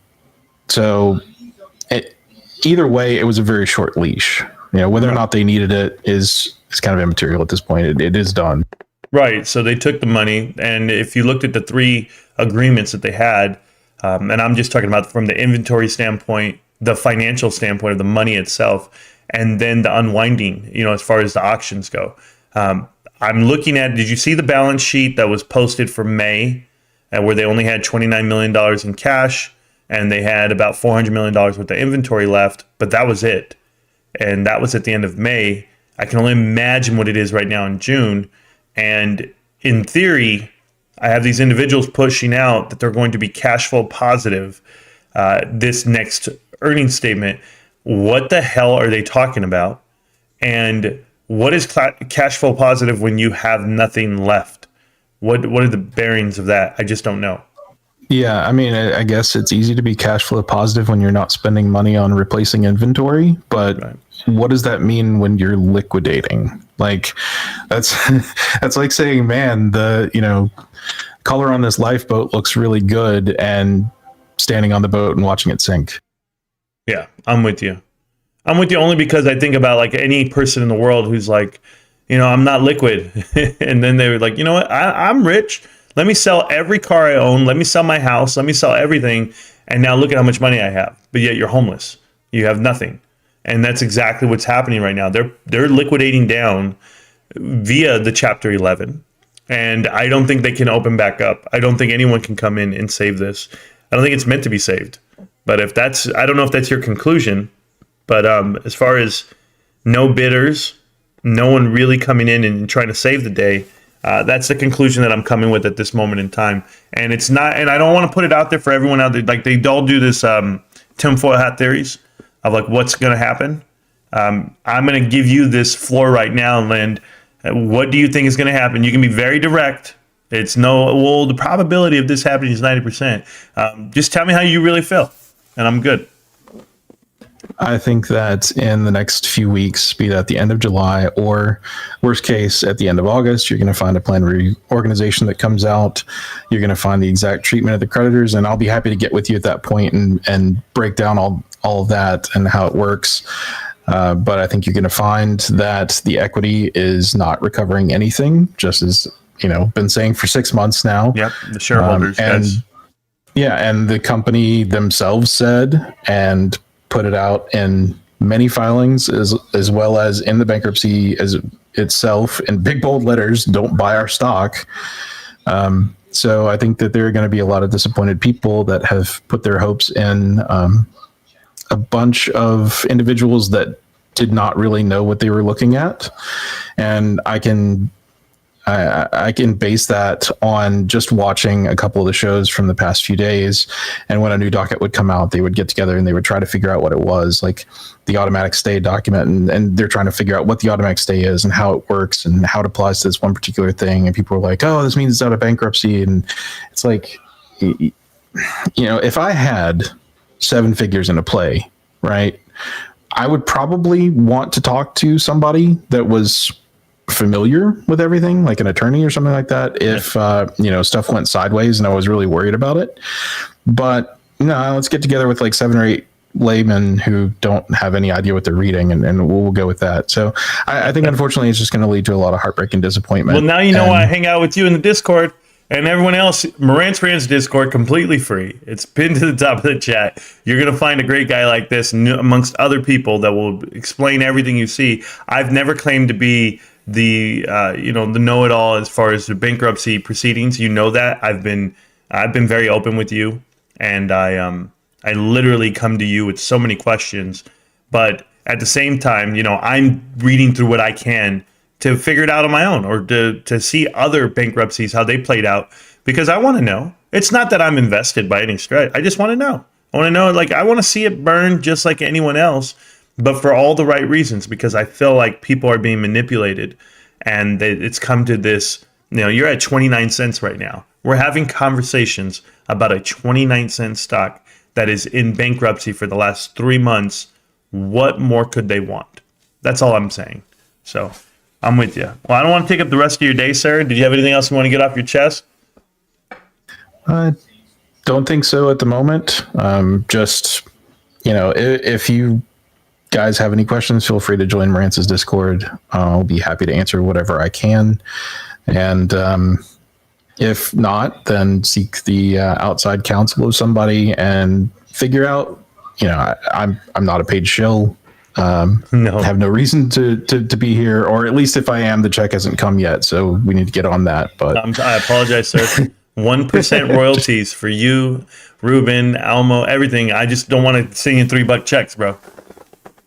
way, it was a very short leash. Whether or not they needed it is kind of immaterial at this point. It is done. Right. So they took the money, and if you looked at the three agreements that they had, and I'm just talking about from the inventory standpoint, the financial standpoint of the money itself, and then the unwinding, as far as the auctions go. I'm looking at, did you see the balance sheet that was posted for May, where they only had $29 million in cash, and they had about $400 million worth of inventory left, but that was it. And that was at the end of May. I can only imagine what it is right now in June. And in theory, I have these individuals pushing out that they're going to be cash flow positive this next earnings statement. What the hell are they talking about? And what is cash flow positive when you have nothing left? What are the bearings of that? I just don't know. Yeah, I mean, I guess it's easy to be cash flow positive when you're not spending money on replacing inventory, but right. What does that mean when you're liquidating? Like, that's like saying, man, the color on this lifeboat looks really good, and standing on the boat and watching it sink. Yeah, I'm with you. I'm with you only because I think about like any person in the world who's like, I'm not liquid. And then they were like, you know what? I'm rich. Let me sell every car I own. Let me sell my house. Let me sell everything. And now look at how much money I have. But yet you're homeless. You have nothing. And that's exactly what's happening right now. They're liquidating down via the Chapter 11. And I don't think they can open back up. I don't think anyone can come in and save this. I don't think it's meant to be saved. But I don't know if that's your conclusion. But as far as no bidders, no one really coming in and trying to save the day, That's the conclusion that I'm coming with at this moment in time. And it's not, and I don't want to put it out there for everyone out there. Like they all do this tinfoil hat theories of like what's going to happen. I'm going to give you this floor right now, Lind. What do you think is going to happen? You can be very direct. It's well, the probability of this happening is 90%. Just tell me how you really feel, and I'm good. I think that in the next few weeks, be that the end of July or worst case at the end of August, you're going to find a plan reorganization that comes out. You're going to find the exact treatment of the creditors, and I'll be happy to get with you at that point and break down all of that and how it works. But I think you're going to find that the equity is not recovering anything, just as been saying for 6 months now. Yep, the shareholders. And the company themselves said and put it out in many filings as well as in the bankruptcy as itself in big bold letters, don't buy our stock. So I think that there are going to be a lot of disappointed people that have put their hopes in a bunch of individuals that did not really know what they were looking at. And I can base that on just watching a couple of the shows from the past few days. And when a new docket would come out, they would get together and they would try to figure out what it was, like the automatic stay document. And they're trying to figure out what the automatic stay is and how it works and how it applies to this one particular thing. And people are like, oh, this means it's out of bankruptcy. And it's like, if I had 7 figures in a play, right, I would probably want to talk to somebody that was familiar with everything, like an attorney or something like that, if stuff went sideways and I was really worried about it. But no, let's get together with like 7 or 8 laymen who don't have any idea what they're reading, and we'll go with that. So I think unfortunately it's just going to lead to a lot of heartbreak and disappointment. Well, now why I hang out with you in the Discord. And everyone else, Marantz Rantz Discord, completely free. It's pinned to the top of the chat. You're going to find a great guy like this amongst other people that will explain everything you see. I've never claimed to be the know-it-all as far as the bankruptcy proceedings. You know that. I've been very open with you, and I literally come to you with so many questions. But at the same time, I'm reading through what I can to figure it out on my own, or to see other bankruptcies, how they played out, because I want to know. It's not that I'm invested by any stretch. I just want to know. I want to know, I want to see it burn just like anyone else, but for all the right reasons, because I feel like people are being manipulated, and it's come to this, you're at 29 cents right now. We're having conversations about a 29-cent stock that is in bankruptcy for the last 3 months. What more could they want? That's all I'm saying. So I'm with you. Well, I don't want to take up the rest of your day, Sarah. Did you have anything else you want to get off your chest? I don't think so at the moment. Just, if you guys have any questions, feel free to join Marantz's Discord. I'll be happy to answer whatever I can. And if not, then seek the outside counsel of somebody and figure out, I'm not a paid shill. No. Have no reason to be here, or at least if I am, the check hasn't come yet, so we need to get on that. But I apologize, sir. 1% royalties for you, Ruben, Almo, everything. I just don't want to send you $3 checks, bro.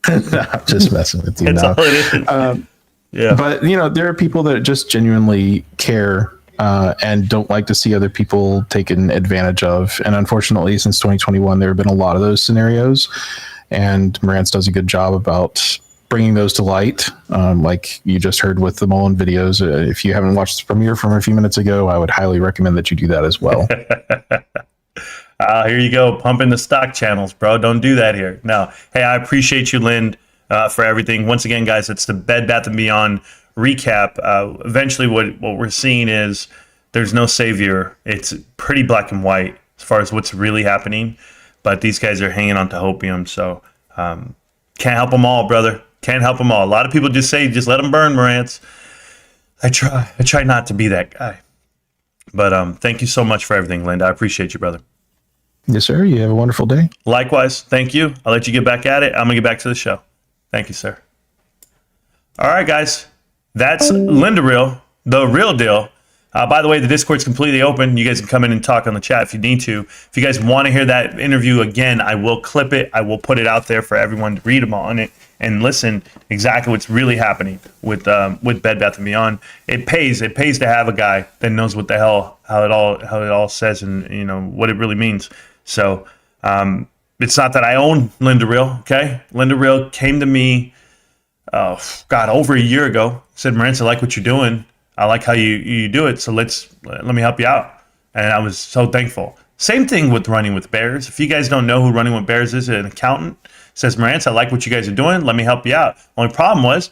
I'm just messing with you. That's all it is. Yeah, but there are people that just genuinely care and don't like to see other people taken advantage of. And unfortunately, since 2021, there have been a lot of those scenarios. And Marantz does a good job about bringing those to light, like you just heard with the Mullen videos. If you haven't watched the premiere from a few minutes ago, I would highly recommend that you do that as well. Here you go, pumping the stock channels, bro. Don't do that here. No. Hey, I appreciate you, Lind, for everything. Once again, guys, it's the Bed Bath & Beyond recap. Eventually, what we're seeing is there's no savior. It's pretty black and white as far as what's really happening. But these guys are hanging on to hopium, so can't help them all, brother. Can't help them all. A lot of people just say, just let them burn, Marantz. I try not to be that guy. But thank you so much for everything, Lind. I appreciate you, brother. Yes, sir. You have a wonderful day. Likewise. Thank you. I'll let you get back at it. I'm going to get back to the show. Thank you, sir. All right, guys. That's Linda Real, the real deal. By the way, the Discord's completely open. You guys can come in and talk on the chat if you need to. If you guys want to hear that interview again, I will clip it. I will put it out there for everyone to read them on it and listen exactly what's really happening with Bed Bath & Beyond. It pays to have a guy that knows what the hell how it all says and what it really means. So it's not that I own Linda Real, okay? Linda Real came to me over a year ago, said, Marantz, I like what you're doing. I like how you do it, so let me help you out. And I was so thankful. Same thing with Running with Bears. If you guys don't know who Running with Bears is, an accountant says, Marantz, I like what you guys are doing. Let me help you out. Only problem was,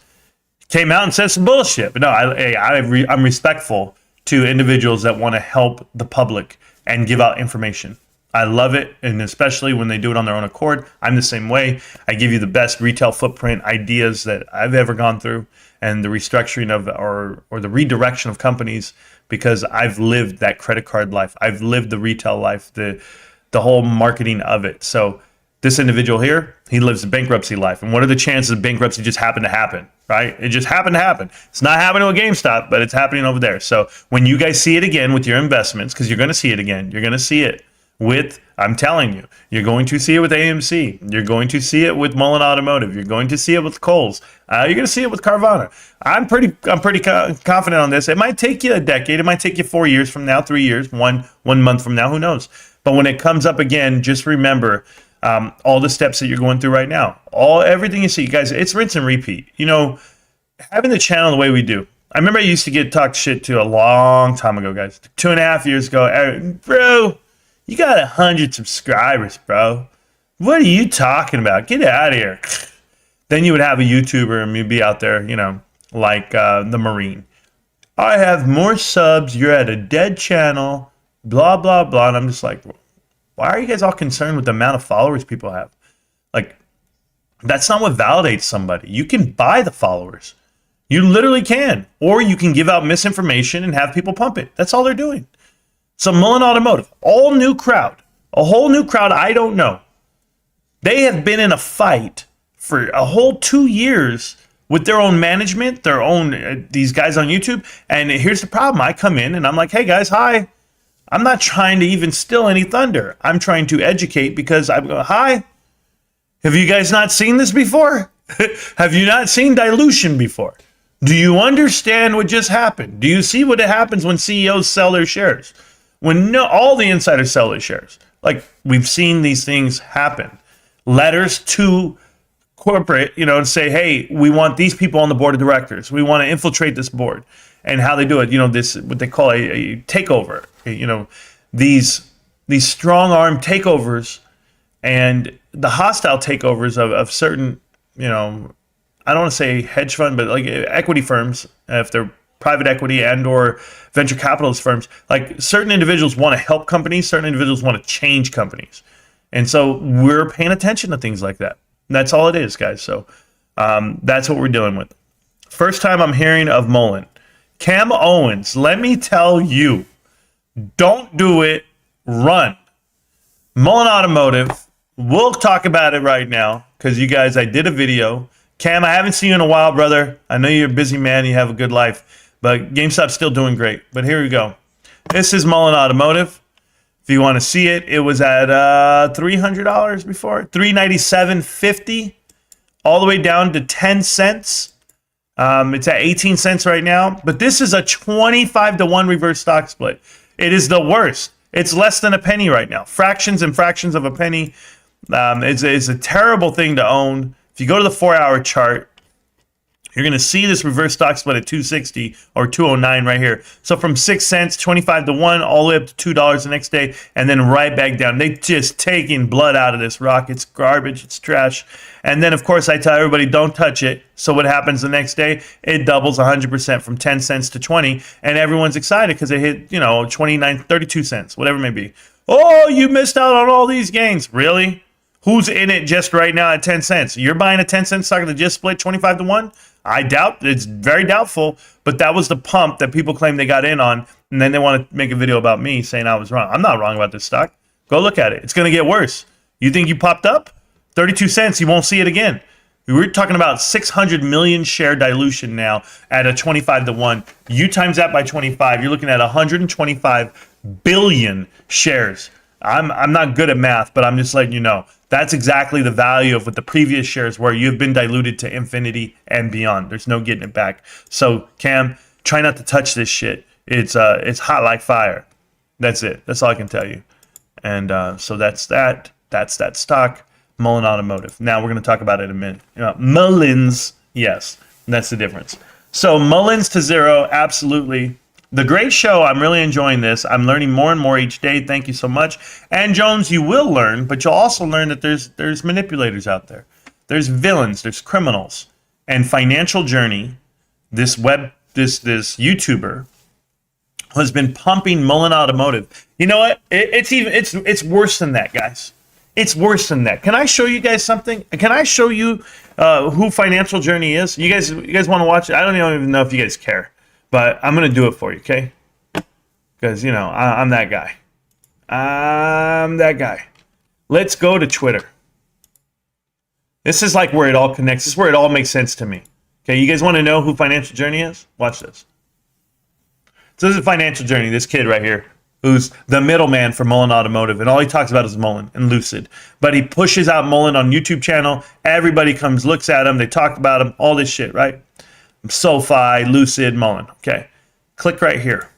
came out and said some bullshit. But no, I'm respectful to individuals that want to help the public and give out information. I love it, and especially when they do it on their own accord. I'm the same way. I give you the best retail footprint ideas that I've ever gone through, and the restructuring of or the redirection of companies, because I've lived that credit card life. I've lived the retail life, the whole marketing of it. So this individual here, he lives a bankruptcy life. And what are the chances of bankruptcy just happen to happen, right? It just happened to happen. It's not happening with GameStop, but it's happening over there. So when you guys see it again with your investments, because you're going to see it again, you're going to see it with, I'm telling you, you're going to see it with AMC. You're going to see it with Mullen Automotive. You're going to see it with Kohl's. You're going to see it with Carvana. I'm pretty confident on this. It might take you a decade. It might take you 4 years from now, 3 years, one month from now. Who knows? But when it comes up again, just remember all the steps that you're going through right now. Everything you see, guys. It's rinse and repeat. Having the channel the way we do. I remember I used to get talked shit to a long time ago, guys. 2.5 years ago, bro. You got 100 subscribers, bro. What are you talking about? Get out of here. Then you would have a YouTuber and you'd be out there, like the Marine. I have more subs. You're at a dead channel. Blah, blah, blah. And I'm just like, why are you guys all concerned with the amount of followers people have? Like, that's not what validates somebody. You can buy the followers. You literally can. Or you can give out misinformation and have people pump it. That's all they're doing. So Mullen Automotive, all new crowd, a whole new crowd I don't know. They have been in a fight for a whole 2 years with their own management, their own, these guys on YouTube. And here's the problem. I come in and I'm like, hey guys, hi. I'm not trying to even steal any thunder. I'm trying to educate because I'm going, hi. Have you guys not seen this before? Have you not seen dilution before? Do you understand what just happened? Do you see what happens when CEOs sell their shares? When all the insiders sell their shares. Like, we've seen these things happen. Letters to corporate, to say, hey, we want these people on the board of directors. We want to infiltrate this board. And how they do it, this, what they call a takeover. These strong arm takeovers and the hostile takeovers of certain, I don't want to say hedge fund, but like equity firms, if they're private equity and or venture capitalist firms, like certain individuals want to help companies, certain individuals want to change companies. And so we're paying attention to things like that. And that's all it is, guys. So that's what we're dealing with. First time I'm hearing of Mullen. Cam Owens, let me tell you, don't do it, run. Mullen Automotive, we'll talk about it right now because you guys, I did a video. Cam, I haven't seen you in a while, brother. I know you're a busy man, you have a good life, but GameStop's still doing great. But here we go. This is Mullen Automotive. If you want to see it, it was at $300 before, $397.50, all the way down to 10 cents. It's at 18 cents right now, but this is a 25-to-1 reverse stock split. It is the worst. It's less than a penny right now. Fractions and fractions of a penny. It's a terrible thing to own. If you go to the 4-hour chart, you're going to see this reverse stock split at 260 or 209 right here. So from 6 cents, 25-to-1, all the way up to $2 the next day, and then right back down. They just taking blood out of this rock. It's garbage. It's trash. And then, of course, I tell everybody, don't touch it. So what happens the next day? It doubles 100% from 10 cents to 20, and everyone's excited because it hit, 29, 32 cents, whatever it may be. Oh, you missed out on all these gains. Really? Who's in it just right now at 10 cents? You're buying a 10-cent stock that just split 25-to-1? I doubt. It's very doubtful, but that was the pump that people claim they got in on, and then they want to make a video about me saying I was wrong. I'm not wrong about this stock. Go look at it. It's going to get worse. You think you popped up? 32 cents, you won't see it again. We're talking about 600 million share dilution now at a 25-to-1. You times that by 25, you're looking at 125 billion shares. I'm not good at math, but I'm just letting you know. That's exactly the value of what the previous shares were. You've been diluted to infinity and beyond. There's no getting it back. So Cam, try not to touch this shit. It's hot like fire. That's it. That's all I can tell you. And so that's that. That's that stock, Mullen Automotive. Now we're going to talk about it in a minute. Mullins, yes, that's the difference. So Mullins to zero, absolutely. The great show. I'm really enjoying this. I'm learning more and more each day. Thank you so much. And Jones, you will learn, but you'll also learn that there's manipulators out there. There's villains. There's criminals. And Financial Journey, this YouTuber, has been pumping Mullen Automotive. You know what? It's worse than that, guys. It's worse than that. Can I show you guys something? Can I show you who Financial Journey is? You guys want to watch it? I don't even know if you guys care, but I'm gonna do it for you, okay? Because I'm that guy. I'm that guy. Let's go to Twitter. This is like where it all connects. This is where it all makes sense to me. Okay, you guys want to know who Financial Journey is? Watch this. So this is Financial Journey, this kid right here, who's the middleman for Mullen Automotive, and all he talks about is Mullen and Lucid. But he pushes out Mullen on YouTube channel. Everybody comes, looks at him, they talk about him, all this shit, right? SoFi, Lucid, Mullen. Okay, click right here.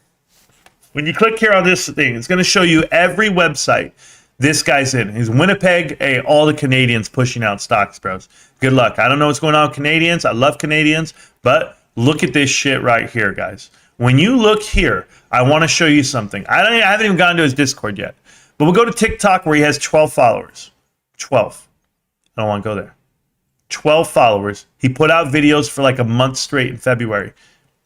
When you click here on this thing, it's going to show you every website this guy's in. He's Winnipeg, all the Canadians pushing out stocks, bros. Good luck. I don't know what's going on with Canadians. I love Canadians, but look at this shit right here, guys. When you look here, I want to show you something. I haven't even gotten to his Discord yet. But we'll go to TikTok where he has 12 followers. 12. I don't want to go there. 12 followers. He put out videos for like a month straight in February.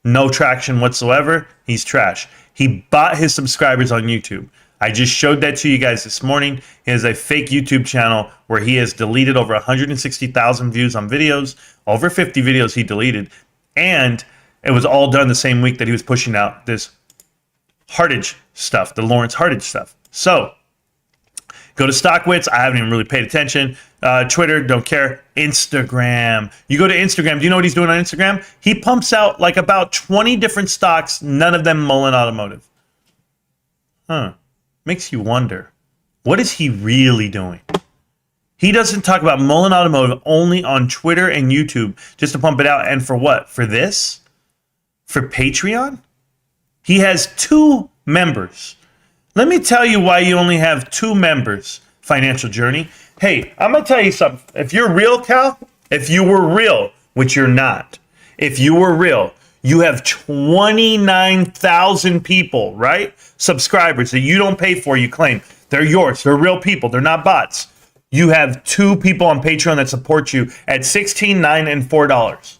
No traction whatsoever. He's trash. He bought his subscribers on YouTube. I just showed that to you guys this morning. He has a fake YouTube channel where he has deleted over 160,000 views on videos. Over 50 videos he deleted. And it was all done the same week that he was pushing out this Hardage stuff, the Lawrence Hardage stuff. So go to StockWits. I haven't even really paid attention. Twitter, don't care. Instagram. You go to Instagram. Do you know what he's doing on Instagram? He pumps out like about 20 different stocks, none of them Mullen Automotive. Makes you wonder, what is he really doing? He doesn't talk about Mullen Automotive only on Twitter and YouTube just to pump it out. And for what? For this? For Patreon? He has 2 members. Let me tell you why you only have 2 members, Financial Journey. Hey, I'm going to tell you something. If you're real, Cal, if you were real, which you're not, if you were real, you have 29,000 people, right? Subscribers that you don't pay for, you claim. They're yours. They're real people. They're not bots. You have 2 people on Patreon that support you at $16, $9, and $4.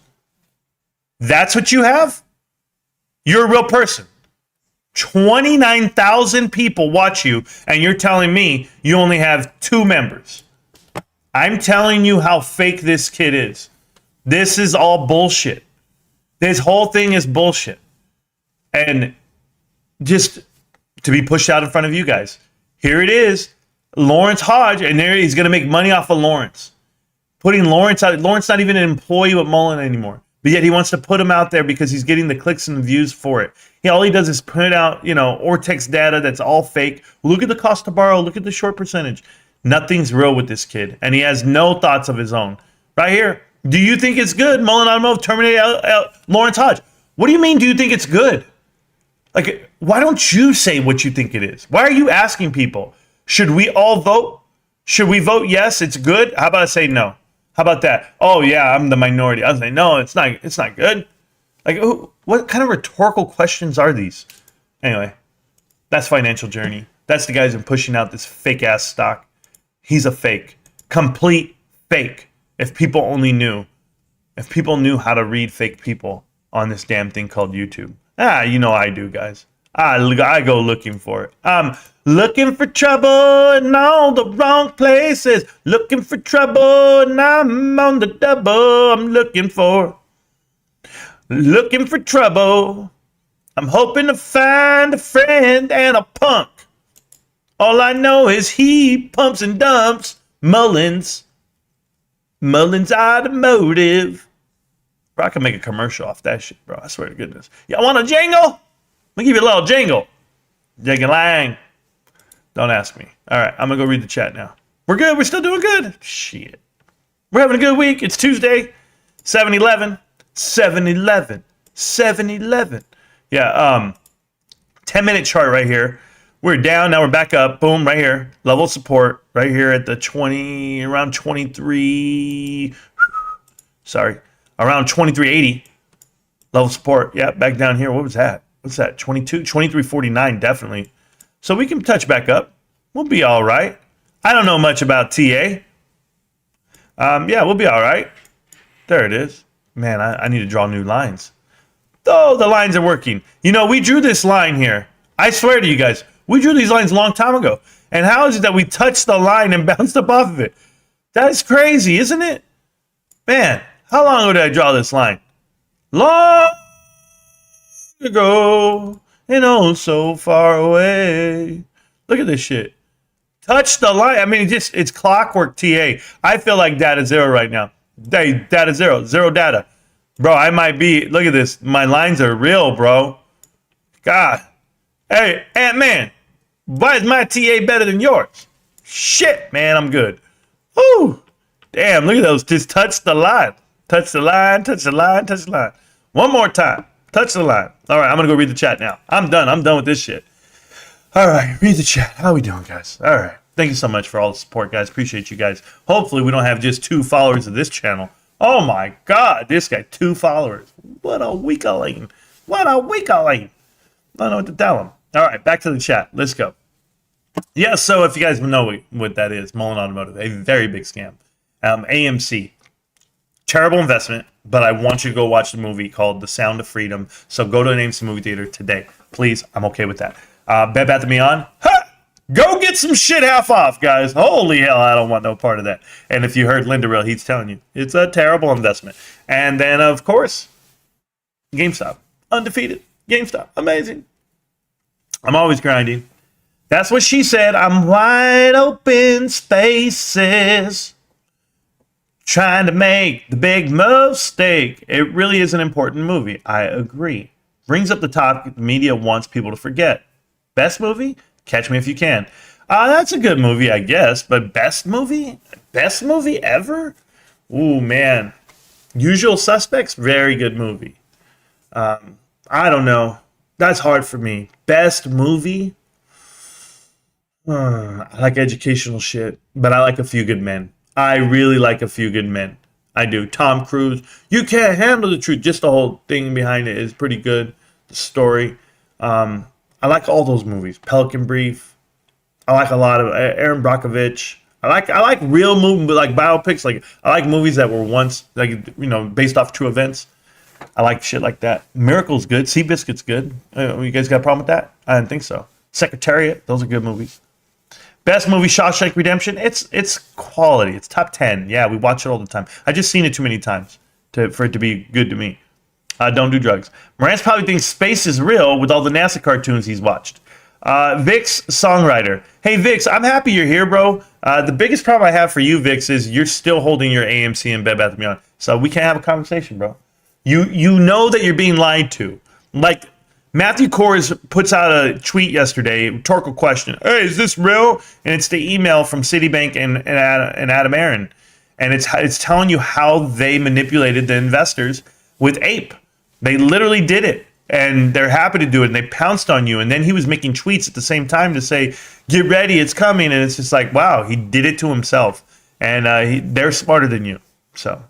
That's what you have? You're a real person. 29,000 people watch you, and you're telling me you only have 2 members. I'm telling you how fake this kid is. This is all bullshit. This whole thing is bullshit. And just to be pushed out in front of you guys. Here it is. Lawrence Hodge, and there he's going to make money off of Lawrence. Putting Lawrence out. Lawrence not even an employee with Mullen anymore. But yet he wants to put him out there because he's getting the clicks and the views for it. All he does is print out, Ortex data that's all fake. Look at the cost to borrow. Look at the short percentage. Nothing's real with this kid. And he has no thoughts of his own. Right here. Do you think it's good? Mullen Automotive terminate Lawrence Hodge. What do you mean, do you think it's good? Like, why don't you say what you think it is? Why are you asking people? Should we all vote? Should we vote yes, it's good? How about I say no? How about that? Oh, yeah, I'm the minority. I was like, no, it's not good. Like, what kind of rhetorical questions are these? Anyway, that's Financial Journey. That's the guy who's been pushing out this fake-ass stock. He's a fake. Complete fake. If people only knew. If people knew how to read fake people on this damn thing called YouTube. I do, guys. I go looking for it. I'm looking for trouble in all the wrong places. Looking for trouble and I'm on the double. I'm looking for trouble. I'm hoping to find a friend and a punk. All I know is he pumps and dumps Mullen's Automotive. Bro, I can make a commercial off that shit, bro. I swear to goodness. Y'all want a jingle? Let me give you a little jingle. Jing-a-lang. Don't ask me. All right, I'm going to go read the chat now. We're good. We're still doing good. Shit. We're having a good week. It's Tuesday. 7-Eleven. 7-Eleven. 7-Eleven. Yeah, 10-minute chart right here. We're down, now we're back up. Boom, right here. Level of support right here at the around 23. Sorry, around 2380. Level of support. Yeah, back down here. What was that? What's that? 2349, definitely. So we can touch back up. We'll be all right. I don't know much about TA. Yeah, we'll be all right. There it is. Man, I need to draw new lines. Oh, the lines are working. You know, we drew this line here. I swear to you guys, we drew these lines a long time ago. And how is it that we touched the line and bounced up off of it? That is crazy, isn't it? Man, how long ago did I draw this line? Long ago, and oh so far away. Look at this shit. Touch the line. I mean, it's clockwork TA. I feel like data zero right now. Data zero. Zero data. Bro, I might be. Look at this. My lines are real, bro. God. Hey, Ant-Man. Why is my TA better than yours? Shit, man, I'm good. Woo. Damn, look at those. Just touch the line. Touch the line, touch the line, touch the line. One more time. Touch the line. All right, I'm going to go read the chat now. I'm done. I'm done with this shit. All right, read the chat. How we doing, guys? All right. Thank you so much for all the support, guys. Appreciate you guys. Hopefully, we don't have just 2 followers of this channel. Oh, my God. This guy, 2 followers. What a weakling. What a weakling. I don't know what to tell him. All right, back to the chat. Let's go. Yeah, so if you guys know what that is, Mullen Automotive, a very big scam. AMC, terrible investment, but I want you to go watch the movie called The Sound of Freedom. So go to an AMC movie theater today. Please, I'm okay with that. Bed Bath & Beyond, go get some shit half off, guys. Holy hell, I don't want no part of that. And if you heard Linda Real, he's telling you, it's a terrible investment. And then, of course, GameStop, undefeated. GameStop, amazing. I'm always grinding. That's what she said. I'm wide open spaces, trying to make the big mistake. It really is an important movie. I agree. Brings up the topic the media wants people to forget. Best movie? Catch Me If You Can. That's a good movie, I guess. But best movie? Best movie ever? Ooh, man. Usual Suspects? Very good movie. I don't know. That's hard for me. Best movie? I like educational shit, but I like A Few Good Men. I really like A Few Good Men. I do. Tom Cruise. You Can't Handle the Truth. Just the whole thing behind it is pretty good. The story. I like all those movies. Pelican Brief. I like a lot of Aaron Brockovich. I like real movies, like biopics. Like I like movies that were once, like, you know, based off true events. I like shit like that. Miracle's good. Seabiscuit's good. You guys got a problem with that? I didn't think so. Secretariat. Those are good movies. Best movie, Shawshank Redemption. It's quality. It's top 10. Yeah, we watch it all the time. I just seen it too many times for it to be good to me. Don't do drugs. Marantz probably thinks space is real with all the NASA cartoons he's watched. Vix, songwriter. Hey, Vix, I'm happy you're here, bro. The biggest problem I have for you, Vix, is you're still holding your AMC and Bed Bath & Beyond. So we can't have a conversation, bro. You know that you're being lied to. Like, Matthew Kors puts out a tweet yesterday, rhetorical question. Hey, is this real? And it's the email from Citibank and Adam Aaron. And it's telling you how they manipulated the investors with APE. They literally did it. And they're happy to do it. And they pounced on you. And then he was making tweets at the same time to say, get ready, it's coming. And it's just like, wow, he did it to himself. And they're smarter than you. So,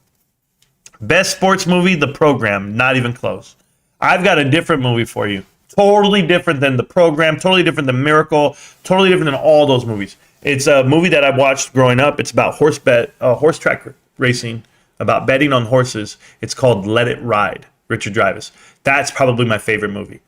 best sports movie, The Program. Not even close. I've got a different movie for you. Totally different than The Program. Totally different than Miracle. Totally different than all those movies. It's a movie that I watched growing up. It's about horse track racing, about betting on horses. It's called Let It Ride. Richard Dreyfuss. That's probably my favorite movie,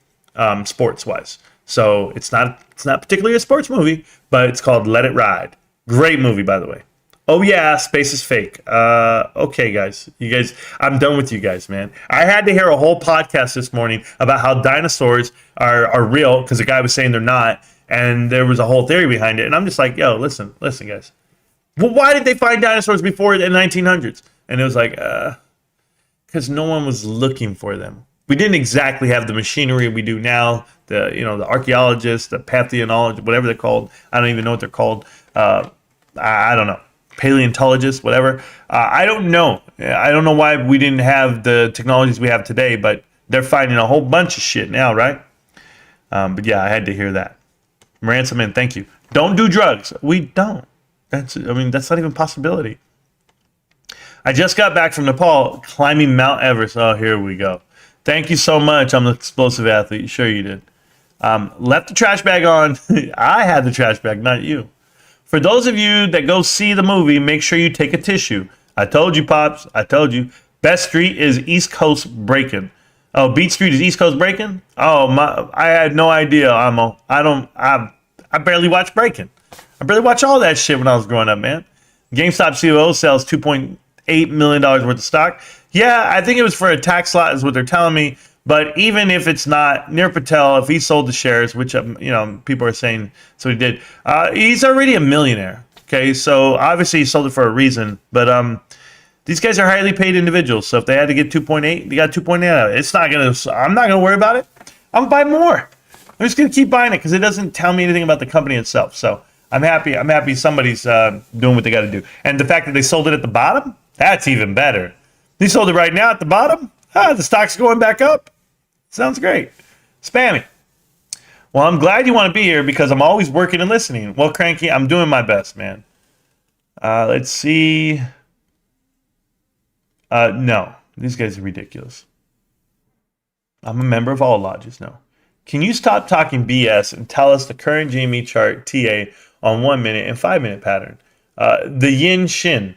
sports-wise. So it's not particularly a sports movie, but it's called Let It Ride. Great movie, by the way. Oh yeah, space is fake. Okay, guys. You guys, I'm done with you guys, man. I had to hear a whole podcast this morning about how dinosaurs are real because the guy was saying they're not, and there was a whole theory behind it. And I'm just like, yo, listen, guys. Well, why did they find dinosaurs before the 1900s? And it was like, because no one was looking for them. We didn't exactly have the machinery we do now. The archaeologists, the pathologists, whatever they're called. I don't even know what they're called. I don't know, paleontologists, whatever. I don't know. I don't know why we didn't have the technologies we have today, but they're finding a whole bunch of shit now, right? But yeah, I had to hear that. Ransom, thank you. Don't do drugs. We don't. That's not even a possibility. I just got back from Nepal climbing Mount Everest. Oh, here we go. Thank you so much. I'm the explosive athlete. Sure you did. Left the trash bag on. I had the trash bag, not you. For those of you that go see the movie, make sure you take a tissue. I told you, Pops. I told you. Best street is East Coast Breakin'. Oh, Beat Street is East Coast Breakin'? Oh, I had no idea, Amo. I barely watched Breakin'. I barely watched all that shit when I was growing up, man. GameStop CEO sells $2.8 million worth of stock. Yeah, I think it was for a tax lot is what they're telling me. But even if it's not, Nir Patel, if he sold the shares, which, people are saying, so he did, he's already a millionaire. Okay, so obviously he sold it for a reason. But these guys are highly paid individuals. So if they had to get 2.8, they got 2.8 out of it. I'm not going to worry about it. I'm going to buy more. I'm just going to keep buying it because it doesn't tell me anything about the company itself. So I'm happy somebody's doing what they got to do. And the fact that they sold it at the bottom, that's even better. They sold it right now at the bottom. The stock's going back up. Sounds great. Spammy. Well, I'm glad you want to be here because I'm always working and listening. Well, Cranky, I'm doing my best, man. Let's see. No, these guys are ridiculous. I'm a member of all lodges. No. Can you stop talking BS and tell us the current GME chart TA on 1 minute and 5 minute pattern? The Yin Shin.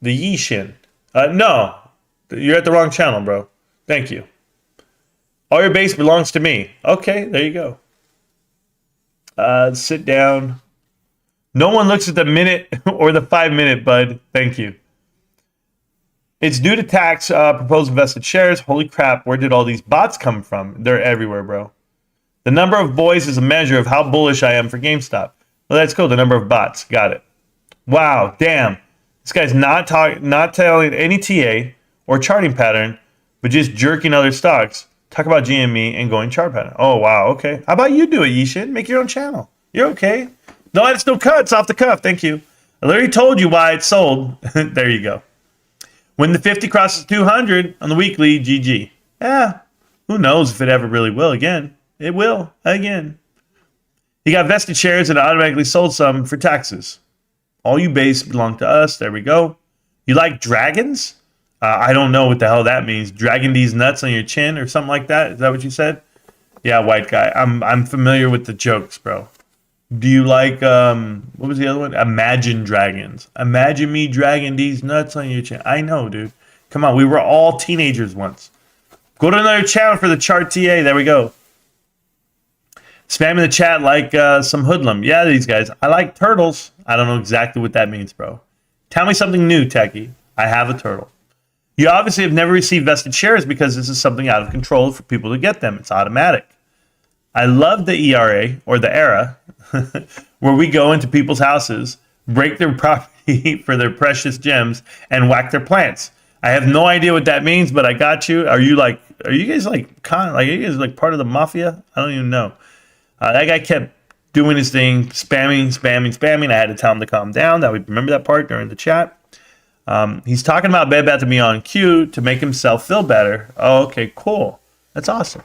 The Yi Shin. No, you're at the wrong channel, bro. Thank you. All your base belongs to me. Okay, there you go. Sit down. No one looks at the minute or the 5 minute, bud. Thank you. It's due to tax proposed invested shares. Holy crap, where did all these bots come from? They're everywhere, bro. The number of boys is a measure of how bullish I am for GameStop. Well, that's cool. The number of bots. Got it. Wow, damn. This guy's not telling any TA or charting pattern, but just jerking other stocks. Talk about GME and going chart pattern. Oh, wow. Okay. How about you do it, Yishin? Make your own channel. You're okay. No edits, no cuts. Off the cuff. Thank you. I literally told you why it's sold. There you go. When the 50 crosses 200 on the weekly, GG. Yeah. Who knows if it ever really will again. It will again. He got vested shares and automatically sold some for taxes. All you base belong to us. There we go. You like dragons? I don't know what the hell that means. Dragging these nuts on your chin or something like that? Is that what you said? Yeah, white guy. I'm familiar with the jokes, bro. Do you like, what was the other one? Imagine Dragons. Imagine me dragging these nuts on your chin. I know, dude. Come on, we were all teenagers once. Go to another channel for the chart TA. There we go. Spamming the chat like some hoodlum. Yeah, these guys. I like turtles. I don't know exactly what that means, bro. Tell me something new, Techie. I have a turtle. You obviously have never received vested shares because this is something out of control for people to get them. It's automatic. I love the ERA, or the era, where we go into people's houses, break their property for their precious gems, and whack their plants. I have no idea what that means, but I got you. Are you guys part of the mafia? I don't even know. That guy kept doing his thing, spamming. I had to tell him to calm down. That we remember that part during the chat. He's talking about Bed Bath & Beyond Q to make himself feel better. Oh, okay, cool. That's awesome.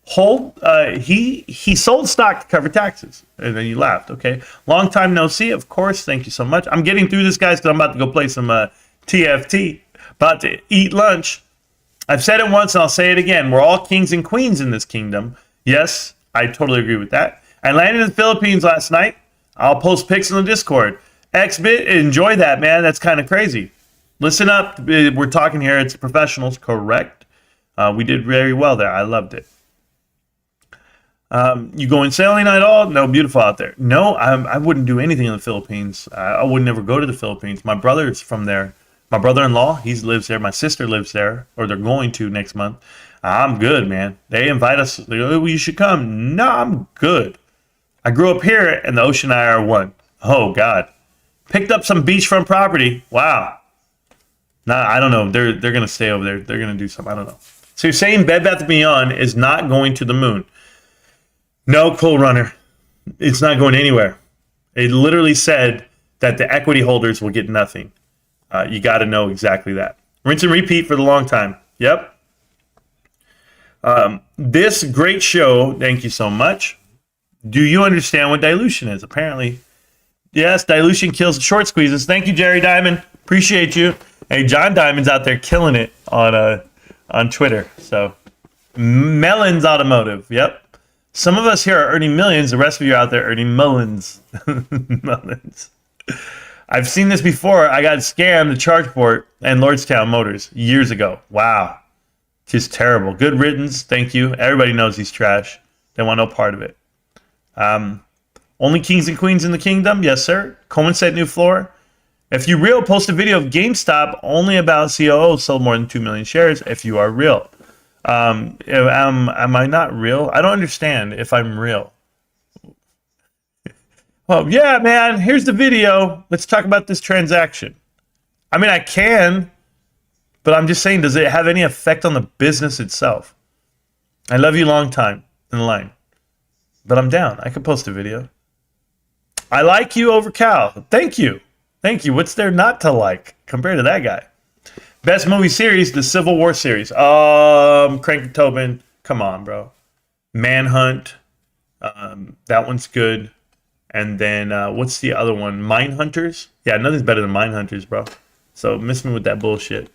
He sold stock to cover taxes, and then you laughed. Okay, long time no see. Of course, thank you so much. I'm getting through this, guys, because I'm about to go play some TFT. About to eat lunch. I've said it once, and I'll say it again. We're all kings and queens in this kingdom. Yes, I totally agree with that. I landed in the Philippines last night. I'll post pics in the Discord. XBit, enjoy that, man. That's kind of crazy. Listen up. We're talking here. It's professionals, correct? We did very well there. I loved it. You going sailing at all? No, beautiful out there. No, I wouldn't do anything in the Philippines. I would never go to the Philippines. My brother's from there. My brother-in-law, he lives there. My sister lives there, or they're going to next month. I'm good, man. They invite us. They go, oh, you should come. No, I'm good. I grew up here, and the ocean and I are one. Oh, God. Picked up some beachfront property. Wow. Nah, I don't know. They're going to stay over there. They're going to do something. I don't know. So you're saying Bed Bath & Beyond is not going to the moon. No, Cool Runner. It's not going anywhere. It literally said that the equity holders will get nothing. You got to know exactly that. Rinse and repeat for the long time. Yep. This great show, thank you so much. Do you understand what dilution is? Apparently, yes, dilution kills the short squeezes. Thank you, Jerry Diamond. Appreciate you. Hey, John Diamond's out there killing it on Twitter. So, Mullen Automotive. Yep. Some of us here are earning millions. The rest of you are out there earning Mullens. Mullens. I've seen this before. I got scammed at Chargeport and Lordstown Motors years ago. Wow. Just terrible. Good riddance. Thank you. Everybody knows he's trash. They want no part of it. Only kings and queens in the kingdom? Yes, sir. Coleman said new floor. If you real, post a video of GameStop only about COO sold more than 2 million shares if you are real. Am I not real? I don't understand if I'm real. Well, yeah, man, here's the video. Let's talk about this transaction. I mean, I can, but I'm just saying, does it have any effect on the business itself? I love you long time in the line, but I'm down. I could post a video. I like you over Cal. Thank you. Thank you. What's there not to like compared to that guy? Best movie series, the Civil War series. Crank and Tobin. Come on, bro. Manhunt. That one's good. And then what's the other one? Mindhunters? Yeah, nothing's better than Mindhunters, bro. So miss me with that bullshit.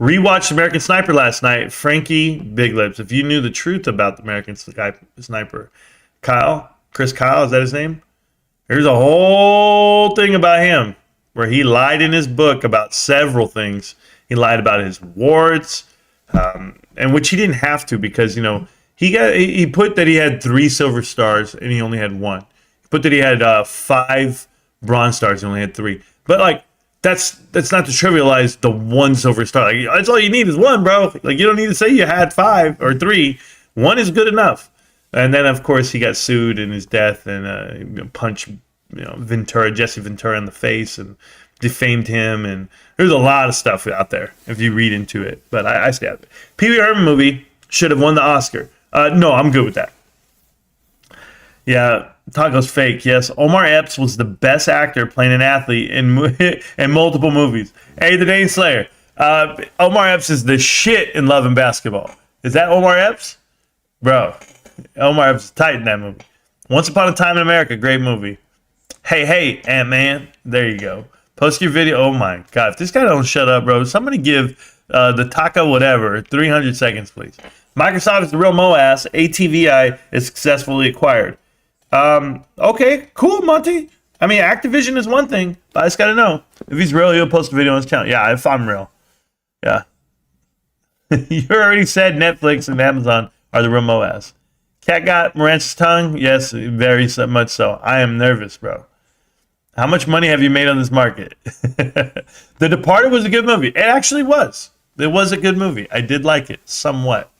Rewatched American Sniper last night. Frankie Big Lips. If you knew the truth about the American Sniper. Chris Kyle, is that his name? There's a whole thing about him where he lied in his book about several things. He lied about his warts, and which he didn't have to because, you know, he put that he had 3 silver stars and he only had 1. Put that he had 5 bronze stars and only had 3. But like that's not to trivialize the 1 silver star. Like, that's all you need is 1, bro. Like you don't need to say you had 5 or 3. 1 is good enough. And then of course he got sued in his death and punched Jesse Ventura in the face and defamed him. And there's a lot of stuff out there if you read into it. But I stay out of it. Pee Wee Herman movie should have won the Oscar. No, I'm good with that. Yeah. Taco's fake. Yes, Omar Epps was the best actor playing an athlete in multiple movies. Hey, the Dane Slayer. Omar Epps is the shit in Love and Basketball. Is that Omar Epps? Bro, Omar Epps is tight in that movie. Once Upon a Time in America, great movie. Hey, Ant-Man. There you go. Post your video. Oh, my God. If this guy don't shut up, bro, somebody give the Taco whatever 300 seconds, please. Microsoft is the real MOAS. ATVI is successfully acquired. Okay, cool, Monty. I mean, Activision is one thing, but I just gotta know. If he's real, he'll post a video on his channel. Yeah, if I'm real. Yeah. You already said Netflix and Amazon are the real MOAS. Cat got Marantz's tongue? Yes, very much so. I am nervous, bro. How much money have you made on this market? The Departed was a good movie. It actually was. It was a good movie. I did like it somewhat.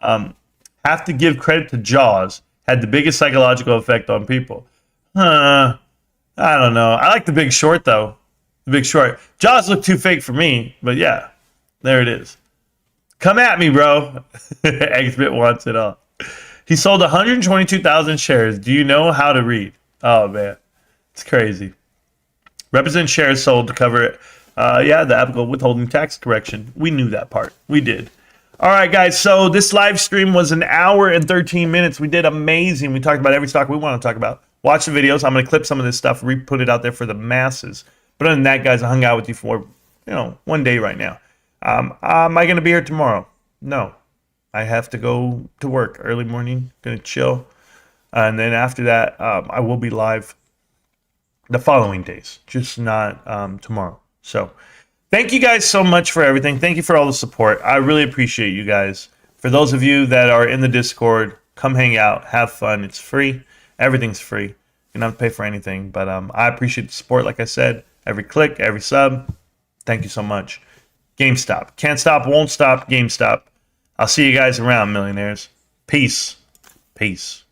Have to give credit to Jaws. Had the biggest psychological effect on people. I don't know. I like The Big Short, though. The Big Short. Jaws looked too fake for me, but yeah, there it is. Come at me, bro. Xbit wants it all. He sold 122,000 shares. Do you know how to read? Oh, man. It's crazy. Represent shares sold to cover it. The applicable withholding tax correction. We knew that part. We did. All right, guys, so this live stream was 1 hour and 13 minutes. We did amazing. We talked about every stock we want to talk about. Watch the videos. I'm going to clip some of this stuff, put it out there for the masses. But other than that, guys, I hung out with you for, 1 day right now. Am I going to be here tomorrow? No. I have to go to work early morning. Going to chill. And then after that, I will be live the following days, just not tomorrow. So thank you guys so much for everything. Thank you for all the support. I really appreciate you guys. For those of you that are in the Discord, come hang out, have fun. It's free. Everything's free. You don't have to pay for anything. But I appreciate the support, like I said. Every click, every sub. Thank you so much. GameStop. Can't stop, won't stop. GameStop. I'll see you guys around, millionaires. Peace. Peace.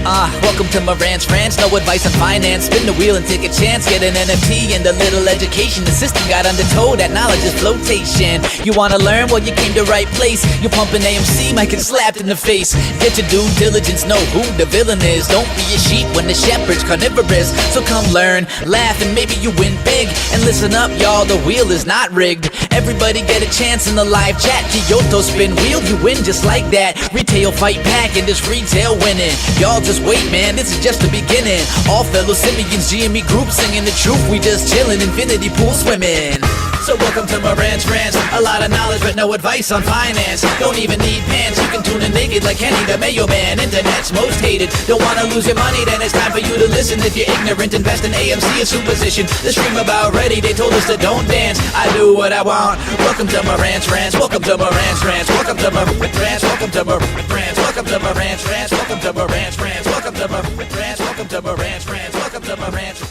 Welcome to Marantz Rantz, no advice on finance. Spin the wheel and take a chance. Get an NFT and a little education. The system got undertold, that knowledge is flotation. You wanna learn? Well, you came to right place. You're pumping AMC, might get slapped in the face. Get your due diligence, know who the villain is. Don't be a sheep when the shepherd's carnivorous. So come learn, laugh, and maybe you win big. And listen up, y'all, the wheel is not rigged. Everybody get a chance in the live chat. Kyoto spin wheel, you win just like that. Retail fight back and this retail winning. Y'all just wait, man, this is just the beginning. All fellow simians, GME group singing the truth. We just chillin', infinity pool swimming. So welcome to Marantz Rantz. A lot of knowledge but no advice on finance. Don't even need pants, you can tune in naked like Henny the Mayo Man. Internet's most hated. Don't wanna lose your money, then it's time for you to listen. If you're ignorant, invest in AMC, a superstition. The stream about ready, they told us to don't dance. I do what I want. Welcome to Marantz Rantz. Welcome to Marantz Rantz. Welcome to Marantz Rantz. Welcome to Marantz Rantz. Welcome to Marantz Rantz. Welcome to Marantz Rantz. Welcome to Marantz Rantz. Welcome to Marantz Rantz. Welcome to Marantz Rantz.